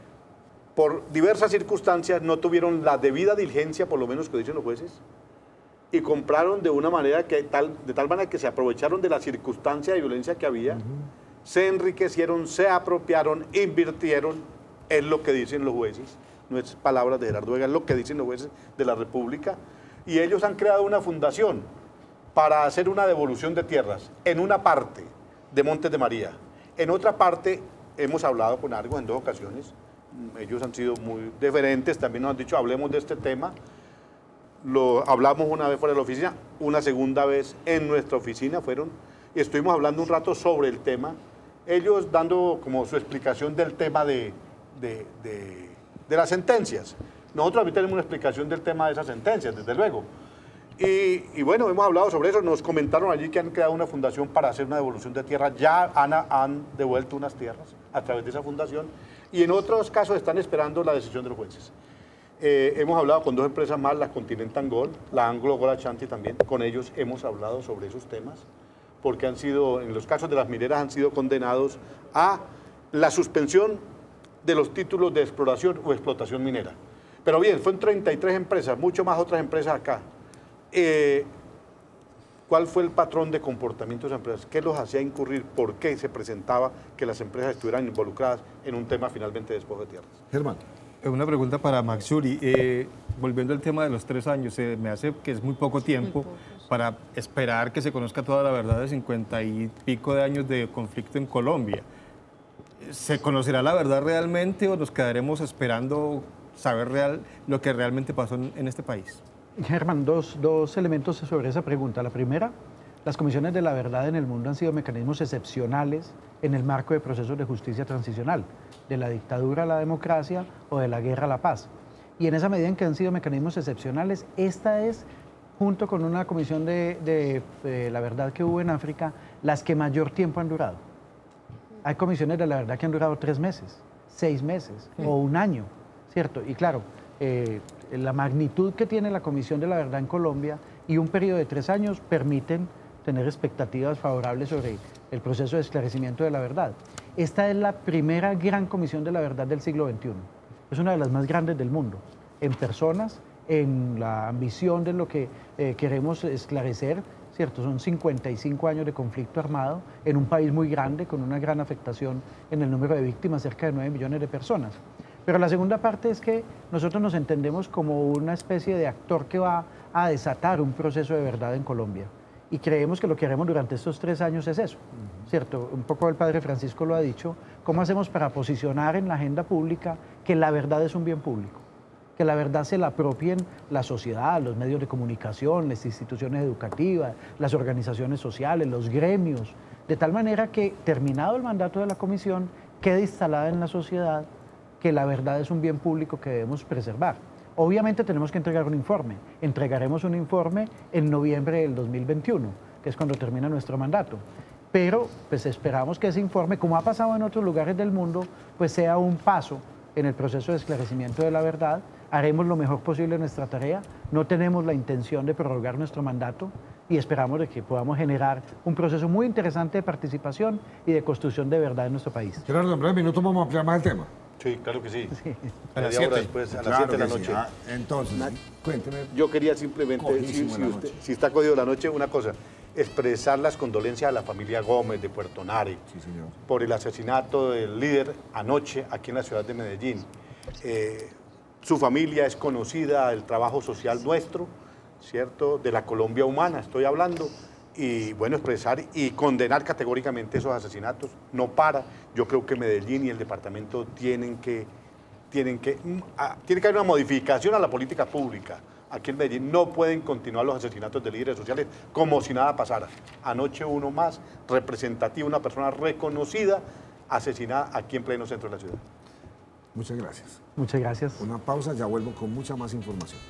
por diversas circunstancias no tuvieron la debida diligencia, por lo menos que dicen los jueces, y compraron de una manera de tal manera que se aprovecharon de la circunstancia de violencia que había, se enriquecieron, se apropiaron, invirtieron, es lo que dicen los jueces, no es palabras de Gerardo Vega, es lo que dicen los jueces de la República, y ellos han creado una fundación para hacer una devolución de tierras, en una parte de Montes de María, en otra parte hemos hablado con Argos en 2 ocasiones, ellos han sido muy deferentes, también nos han dicho hablemos de este tema, lo hablamos una vez fuera de la oficina, una segunda vez en nuestra oficina fueron, y estuvimos hablando un rato sobre el tema, ellos dando como su explicación del tema de las sentencias. Nosotros también tenemos una explicación del tema de esas sentencias, desde luego. Y bueno, hemos hablado sobre eso, nos comentaron allí que han creado una fundación para hacer una devolución de tierras, ya han devuelto unas tierras a través de esa fundación, y en otros casos están esperando la decisión de los jueces. Hemos hablado con 2 empresas más, la Continental Gold, la Anglo Gold Ashanti también, con ellos hemos hablado sobre esos temas, porque han sido, en los casos de las mineras, han sido condenados a la suspensión de los títulos de exploración o explotación minera. Pero bien, fueron 33 empresas, mucho más otras empresas acá. ¿Cuál fue el patrón de comportamiento de esas empresas? ¿Qué los hacía incurrir? ¿Por qué se presentaba que las empresas estuvieran involucradas en un tema finalmente de despojo de tierras? Germán. Una pregunta para Marjuri. Volviendo al tema de los 3 años, me hace que es muy poco tiempo para esperar que se conozca toda la verdad de 50 y pico de años de conflicto en Colombia. ¿Se conocerá la verdad realmente o nos quedaremos esperando saber lo que realmente pasó en este país? Germán, dos elementos sobre esa pregunta. La primera, las comisiones de la verdad en el mundo han sido mecanismos excepcionales en el marco de procesos de justicia transicional, de la dictadura a la democracia o de la guerra a la paz. Y en esa medida en que han sido mecanismos excepcionales, esta es, junto con una comisión de la verdad que hubo en África, las que mayor tiempo han durado. Hay comisiones de la verdad que han durado 3 meses, 6 meses o 1 año, ¿cierto? Y claro, la magnitud que tiene la Comisión de la Verdad en Colombia y un periodo de 3 años permiten tener expectativas favorables sobre el proceso de esclarecimiento de la verdad. Esta es la primera gran Comisión de la Verdad del siglo XXI. Es una de las más grandes del mundo, en personas, en la ambición de lo que queremos esclarecer, ¿cierto? Son 55 años de conflicto armado en un país muy grande, con una gran afectación en el número de víctimas, cerca de 9 millones de personas. Pero la segunda parte es que nosotros nos entendemos como una especie de actor que va a desatar un proceso de verdad en Colombia. Y creemos que lo que haremos durante estos 3 años es eso, ¿cierto? Un poco el padre Francisco lo ha dicho, ¿cómo hacemos para posicionar en la agenda pública que la verdad es un bien público? Que la verdad se la apropien la sociedad, los medios de comunicación, las instituciones educativas, las organizaciones sociales, los gremios, de tal manera que, terminado el mandato de la comisión, quede instalada en la sociedad que la verdad es un bien público que debemos preservar. Obviamente tenemos que entregar un informe. Entregaremos un informe en noviembre del 2021, que es cuando termina nuestro mandato. Pero pues esperamos que ese informe, como ha pasado en otros lugares del mundo, pues sea un paso en el proceso de esclarecimiento de la verdad. Haremos lo mejor posible en nuestra tarea. No tenemos la intención de prorrogar nuestro mandato y esperamos de que podamos generar un proceso muy interesante de participación y de construcción de verdad en nuestro país. Gerardo, en breve minutos vamos a ampliar más el tema. Sí, claro que sí. A las 7. Después, a las 7 de la noche. Entonces, cuénteme. Yo quería simplemente, si está cogido la noche, una cosa, expresar las condolencias a la familia Gómez de Puerto Nare por el asesinato del líder anoche aquí en la ciudad de Medellín. Su familia es conocida del trabajo social nuestro, ¿cierto? De la Colombia humana, estoy hablando. Y bueno, expresar y condenar categóricamente esos asesinatos. No para. Yo creo que Medellín y el departamento tienen que haber una modificación a la política pública. Aquí en Medellín no pueden continuar los asesinatos de líderes sociales como si nada pasara. Anoche uno más representativo, una persona reconocida, asesinada aquí en pleno centro de la ciudad. Muchas gracias. Muchas gracias. Una pausa, ya vuelvo con mucha más información.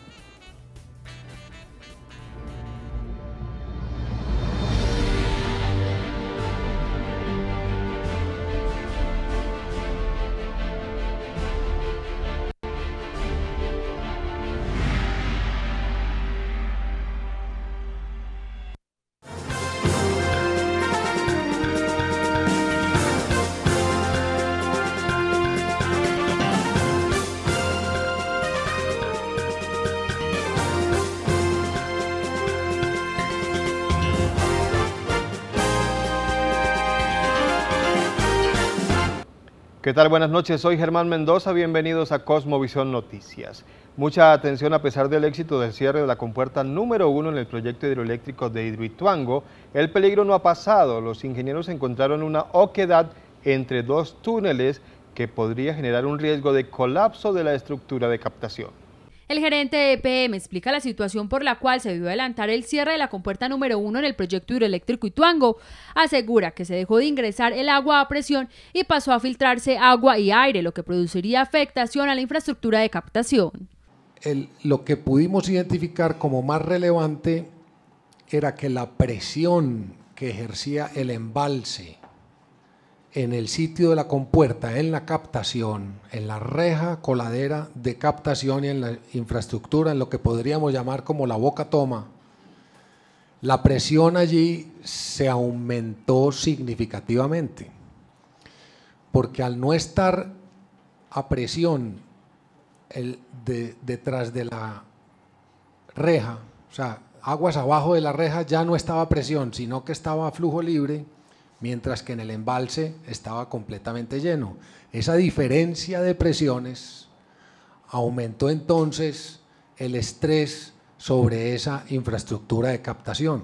¿Qué tal? Buenas noches, soy Germán Mendoza, bienvenidos a Cosmovisión Noticias. Mucha atención a pesar del éxito del cierre de la compuerta número 1 en el proyecto hidroeléctrico de Hidroituango, el peligro no ha pasado. Los ingenieros encontraron una oquedad entre 2 túneles que podría generar un riesgo de colapso de la estructura de captación. El gerente de EPM explica la situación por la cual se vio adelantar el cierre de la compuerta número 1 en el proyecto hidroeléctrico Ituango. Asegura que se dejó de ingresar el agua a presión y pasó a filtrarse agua y aire, lo que produciría afectación a la infraestructura de captación. Lo que pudimos identificar como más relevante era que la presión que ejercía el embalse en el sitio de la compuerta, en la captación, en la reja coladera de captación y en la infraestructura, en lo que podríamos llamar como la boca toma, la presión allí se aumentó significativamente, porque al no estar a presión detrás de la reja, o sea, aguas abajo de la reja ya no estaba a presión, sino que estaba a flujo libre, mientras que en el embalse estaba completamente lleno. Esa diferencia de presiones aumentó entonces el estrés sobre esa infraestructura de captación.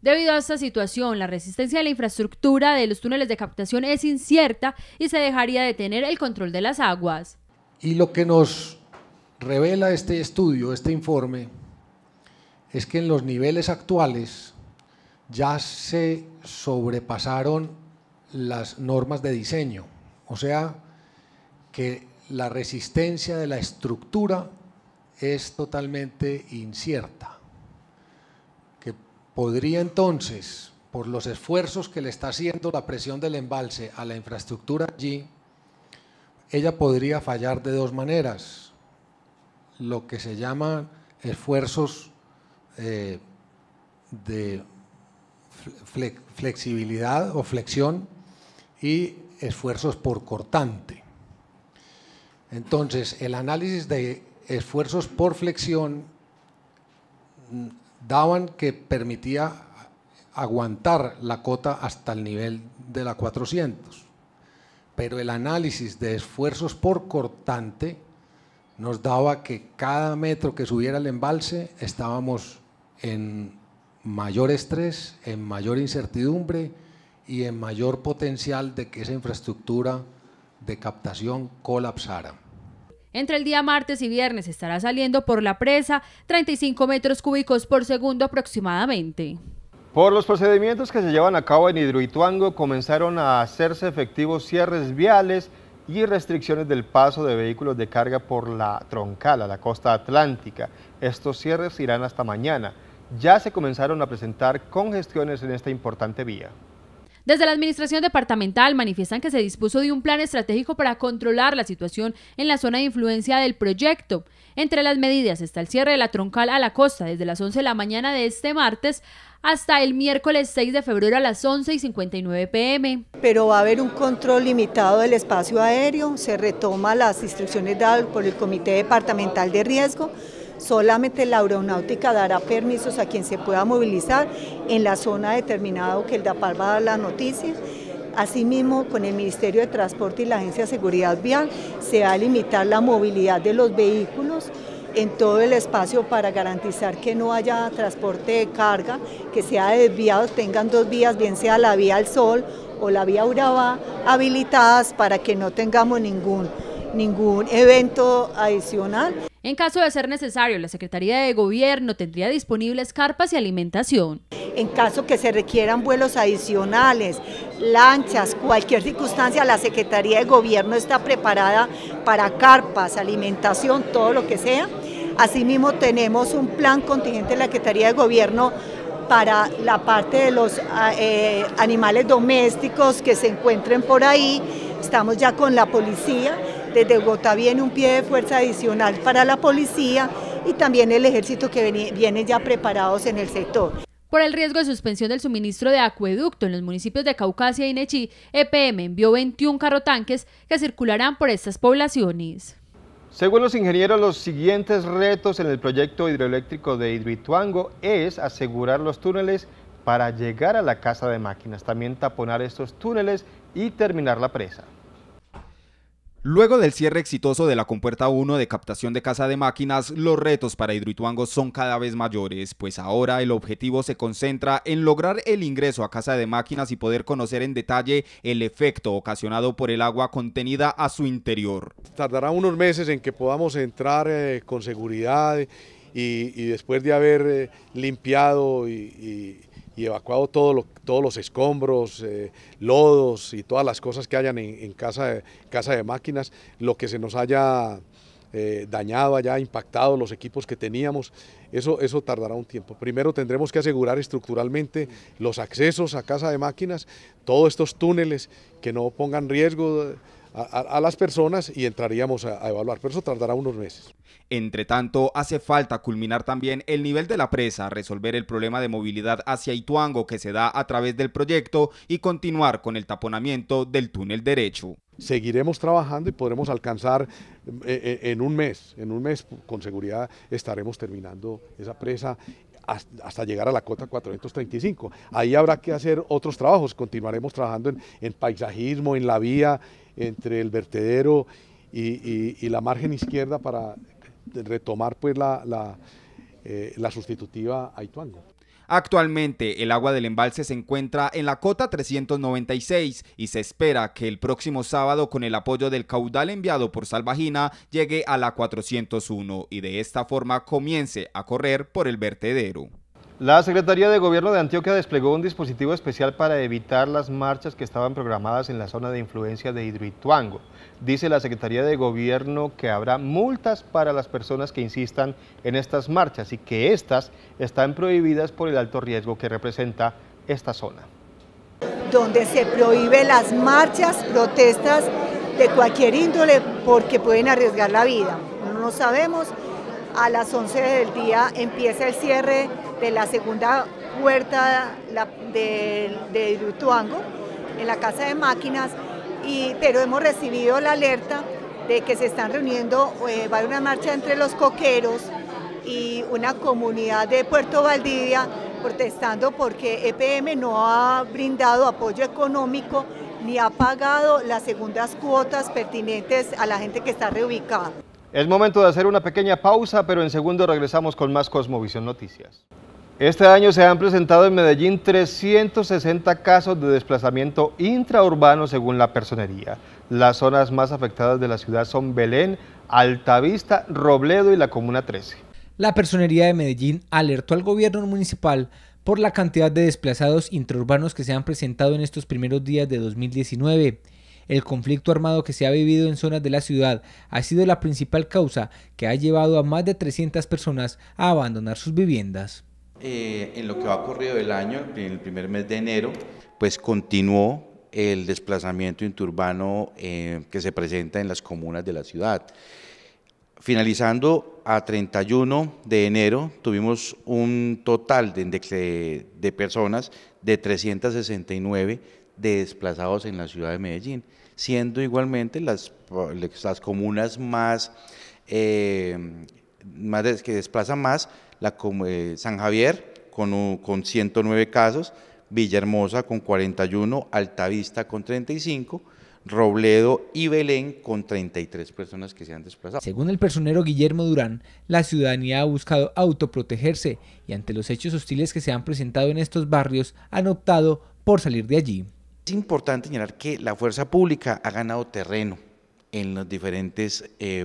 Debido a esta situación, la resistencia de la infraestructura de los túneles de captación es incierta y se dejaría de tener el control de las aguas. Y lo que nos revela este estudio, este informe, es que en los niveles actuales ya se sobrepasaron las normas de diseño, o sea que la resistencia de la estructura es totalmente incierta, que podría entonces, por los esfuerzos que le está haciendo la presión del embalse a la infraestructura allí, ella podría fallar de 2 maneras, lo que se llaman esfuerzos de flexibilidad o flexión y esfuerzos por cortante. Entonces, el análisis de esfuerzos por flexión daban que permitía aguantar la cota hasta el nivel de la 400, pero el análisis de esfuerzos por cortante nos daba que cada metro que subiera el embalse estábamos en mayor estrés, en mayor incertidumbre y en mayor potencial de que esa infraestructura de captación colapsara. Entre el día martes y viernes estará saliendo por la presa 35 metros cúbicos por segundo aproximadamente. Por los procedimientos que se llevan a cabo en Hidroituango comenzaron a hacerse efectivos cierres viales y restricciones del paso de vehículos de carga por la troncal a la costa atlántica. Estos cierres irán hasta mañana. Ya se comenzaron a presentar congestiones en esta importante vía. Desde la administración departamental manifiestan que se dispuso de un plan estratégico para controlar la situación en la zona de influencia del proyecto. Entre las medidas está el cierre de la troncal a la costa desde las 11 de la mañana de este martes hasta el miércoles 6 de febrero a las 11:59 p.m. Pero va a haber un control limitado del espacio aéreo, se retoma las instrucciones dadas por el Comité Departamental de Riesgo. Solamente la aeronáutica dará permisos a quien se pueda movilizar en la zona determinada que el DAPAR va a dar la noticia. Asimismo, con el Ministerio de Transporte y la Agencia de Seguridad Vial se va a limitar la movilidad de los vehículos en todo el espacio para garantizar que no haya transporte de carga, que sea desviado, tengan dos vías, bien sea la vía al Sol o la vía Urabá, habilitadas para que no tengamos ningún evento adicional. En caso de ser necesario, la Secretaría de Gobierno tendría disponibles carpas y alimentación. En caso que se requieran vuelos adicionales, lanchas, cualquier circunstancia, la Secretaría de Gobierno está preparada para carpas, alimentación, todo lo que sea. Asimismo, tenemos un plan contingente de la Secretaría de Gobierno para la parte de los animales domésticos que se encuentren por ahí. Estamos ya con la policía. Desde Bogotá viene un pie de fuerza adicional para la policía y también el ejército que viene ya preparados en el sector. Por el riesgo de suspensión del suministro de acueducto en los municipios de Caucasia y Nechí, EPM envió 21 carrotanques que circularán por estas poblaciones. Según los ingenieros, los siguientes retos en el proyecto hidroeléctrico de Hidroituango es asegurar los túneles para llegar a la casa de máquinas, también taponar estos túneles y terminar la presa. Luego del cierre exitoso de la compuerta 1 de captación de casa de máquinas, los retos para Hidroituango son cada vez mayores, pues ahora el objetivo se concentra en lograr el ingreso a casa de máquinas y poder conocer en detalle el efecto ocasionado por el agua contenida a su interior. Tardará unos meses en que podamos entrar con seguridad y después de haber limpiado y evacuado todos los escombros, lodos y todas las cosas que hayan en casa de máquinas, lo que se nos haya dañado, haya impactado los equipos que teníamos, eso tardará un tiempo. Primero tendremos que asegurar estructuralmente los accesos a casa de máquinas, todos estos túneles que no pongan riesgo a las personas y entraríamos a evaluar, pero eso tardará unos meses. Entre tanto, hace falta culminar también el nivel de la presa, resolver el problema de movilidad hacia Ituango que se da a través del proyecto y continuar con el taponamiento del túnel derecho. Seguiremos trabajando y podremos alcanzar en un mes con seguridad estaremos terminando esa presa hasta llegar a la cota 435. Ahí habrá que hacer otros trabajos, continuaremos trabajando en paisajismo, en la vía entre el vertedero y la margen izquierda para retomar pues la sustitutiva a Ituango. Actualmente el agua del embalse se encuentra en la cota 396 y se espera que el próximo sábado, con el apoyo del caudal enviado por Salvagina, llegue a la 401 y de esta forma comience a correr por el vertedero. La Secretaría de Gobierno de Antioquia desplegó un dispositivo especial para evitar las marchas que estaban programadas en la zona de influencia de Hidroituango. Dice la Secretaría de Gobierno que habrá multas para las personas que insistan en estas marchas y que estas están prohibidas por el alto riesgo que representa esta zona. Donde se prohíbe las marchas, protestas de cualquier índole porque pueden arriesgar la vida. No sabemos, a las 11 del día empieza el cierre de la segunda puerta de Hidroituango, en la casa de máquinas, pero hemos recibido la alerta de que se están reuniendo, va a haber una marcha entre los coqueros y una comunidad de Puerto Valdivia protestando porque EPM no ha brindado apoyo económico ni ha pagado las segundas cuotas pertinentes a la gente que está reubicada. Es momento de hacer una pequeña pausa, pero en segundo regresamos con más Cosmovisión Noticias. Este año se han presentado en Medellín 360 casos de desplazamiento intraurbano según la Personería. Las zonas más afectadas de la ciudad son Belén, Altavista, Robledo y la Comuna 13. La Personería de Medellín alertó al gobierno municipal por la cantidad de desplazados intraurbanos que se han presentado en estos primeros días de 2019. El conflicto armado que se ha vivido en zonas de la ciudad ha sido la principal causa que ha llevado a más de 300 personas a abandonar sus viviendas. En lo que va ocurrido del año, en el primer mes de enero, pues continuó el desplazamiento interurbano que se presenta en las comunas de la ciudad. Finalizando a 31 de enero, tuvimos un total de personas de 369 de desplazados en la ciudad de Medellín, siendo igualmente las comunas que desplazan más, San Javier con 109 casos, Villahermosa con 41, Altavista con 35, Robledo y Belén con 33 personas que se han desplazado. Según el personero Guillermo Durán, la ciudadanía ha buscado autoprotegerse y ante los hechos hostiles que se han presentado en estos barrios han optado por salir de allí. Es importante señalar que la fuerza pública ha ganado terreno en los diferentes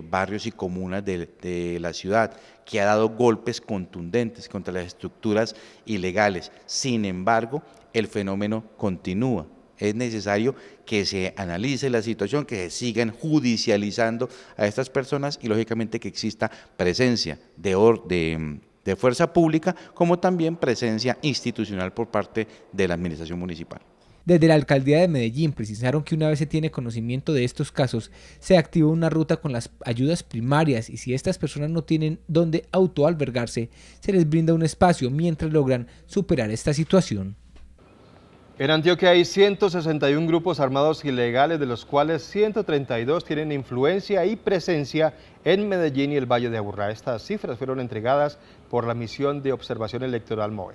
barrios y comunas de la ciudad, que ha dado golpes contundentes contra las estructuras ilegales. Sin embargo, el fenómeno continúa. Es necesario que se analice la situación, que se sigan judicializando a estas personas y lógicamente que exista presencia de fuerza pública, como también presencia institucional por parte de la administración municipal. Desde la Alcaldía de Medellín precisaron que una vez se tiene conocimiento de estos casos, se activa una ruta con las ayudas primarias y si estas personas no tienen dónde autoalbergarse, se les brinda un espacio mientras logran superar esta situación. En Antioquia hay 161 grupos armados ilegales, de los cuales 132 tienen influencia y presencia en Medellín y el Valle de Aburrá. Estas cifras fueron entregadas por la Misión de Observación Electoral MOE.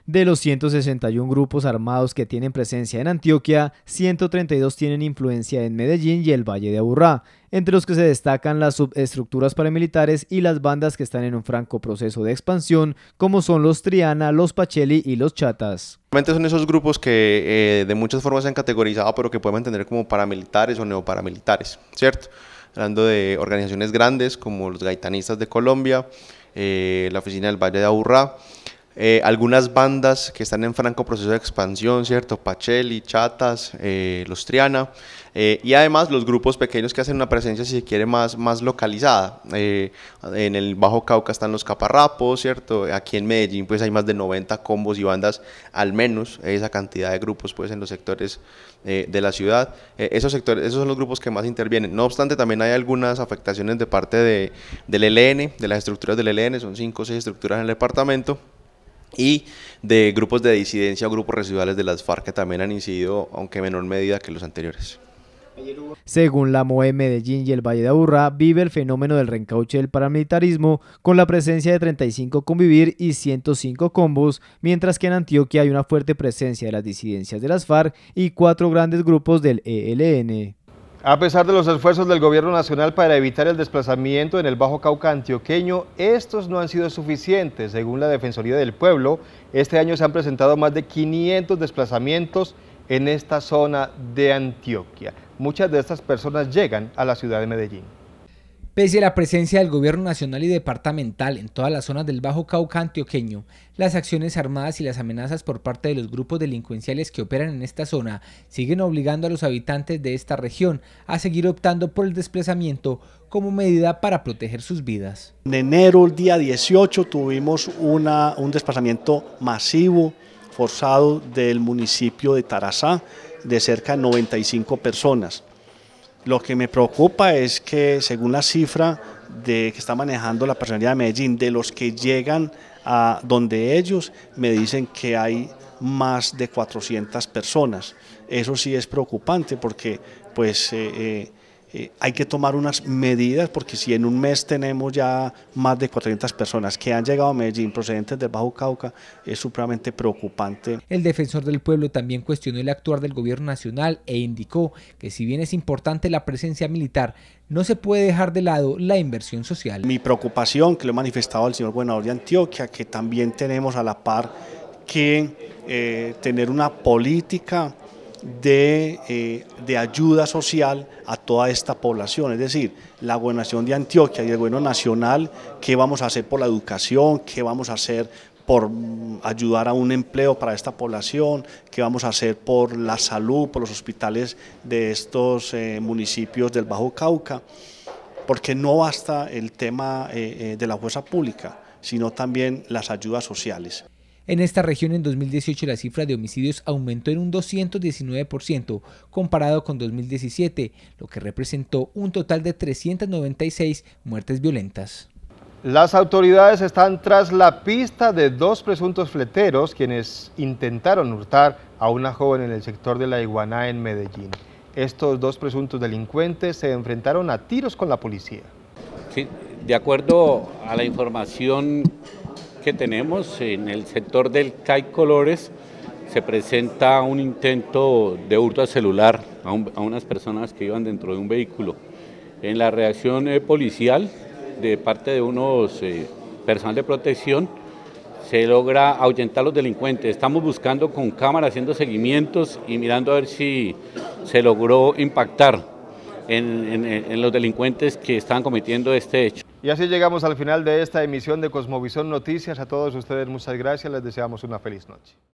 De los 161 grupos armados que tienen presencia en Antioquia, 132 tienen influencia en Medellín y el Valle de Aburrá, entre los que se destacan las subestructuras paramilitares y las bandas que están en un franco proceso de expansión, como son los Triana, los Pacheli y los Chatas. Son esos grupos que de muchas formas se han categorizado, pero que podemos entender como paramilitares o neoparamilitares, ¿cierto? Hablando de organizaciones grandes como los Gaitanistas de Colombia, la Oficina del Valle de Aburrá, algunas bandas que están en franco proceso de expansión, ¿cierto? Pacheli, Chatas, los Triana, y además los grupos pequeños que hacen una presencia, si se quiere, más localizada. En el Bajo Cauca están los Caparrapos, ¿cierto? Aquí en Medellín pues hay más de 90 combos y bandas, al menos esa cantidad de grupos pues en los sectores de la ciudad. Esos son los grupos que más intervienen. No obstante, también hay algunas afectaciones de parte del ELN, de las estructuras del ELN, son 5 o 6 estructuras en el departamento, y de grupos de disidencia o grupos residuales de las FARC que también han incidido, aunque en menor medida que los anteriores. Según la MOE, Medellín y el Valle de Aburrá vive el fenómeno del reencauche del paramilitarismo con la presencia de 35 Convivir y 105 combos, mientras que en Antioquia hay una fuerte presencia de las disidencias de las FARC y 4 grandes grupos del ELN. A pesar de los esfuerzos del gobierno nacional para evitar el desplazamiento en el Bajo Cauca antioqueño, estos no han sido suficientes. Según la Defensoría del Pueblo, este año se han presentado más de 500 desplazamientos en esta zona de Antioquia. Muchas de estas personas llegan a la ciudad de Medellín. Pese a la presencia del gobierno nacional y departamental en todas las zonas del Bajo Cauca antioqueño, las acciones armadas y las amenazas por parte de los grupos delincuenciales que operan en esta zona siguen obligando a los habitantes de esta región a seguir optando por el desplazamiento como medida para proteger sus vidas. En enero, el día 18, tuvimos un desplazamiento masivo, forzado del municipio de Tarazá, de cerca de 95 personas. Lo que me preocupa es que, según la cifra que está manejando la Personería de Medellín, de los que llegan a donde ellos, me dicen que hay más de 400 personas. Eso sí es preocupante porque pues, hay que tomar unas medidas, porque si en un mes tenemos ya más de 400 personas que han llegado a Medellín procedentes del Bajo Cauca, es supremamente preocupante. El defensor del pueblo también cuestionó el actuar del gobierno nacional e indicó que si bien es importante la presencia militar, no se puede dejar de lado la inversión social. Mi preocupación, que lo he manifestado al señor gobernador de Antioquia, que también tenemos a la par que tener una política de ayuda social a toda esta población, es decir, la gobernación de Antioquia y el gobierno nacional, qué vamos a hacer por la educación, qué vamos a hacer por ayudar a un empleo para esta población, qué vamos a hacer por la salud, por los hospitales de estos municipios del Bajo Cauca, porque no basta el tema de la fuerza pública, sino también las ayudas sociales. En esta región en 2018 la cifra de homicidios aumentó en un 219% comparado con 2017, lo que representó un total de 396 muertes violentas. Las autoridades están tras la pista de 2 presuntos fleteros quienes intentaron hurtar a una joven en el sector de La Iguaná en Medellín. Estos 2 presuntos delincuentes se enfrentaron a tiros con la policía. Sí, de acuerdo a la información que tenemos en el sector del CAI Colores, se presenta un intento de hurto al celular a unas personas que iban dentro de un vehículo. En la reacción policial de parte de unos personal de protección se logra ahuyentar a los delincuentes. Estamos buscando con cámara, haciendo seguimientos y mirando a ver si se logró impactar en los delincuentes que estaban cometiendo este hecho. Y así llegamos al final de esta emisión de Cosmovisión Noticias. A todos ustedes muchas gracias, les deseamos una feliz noche.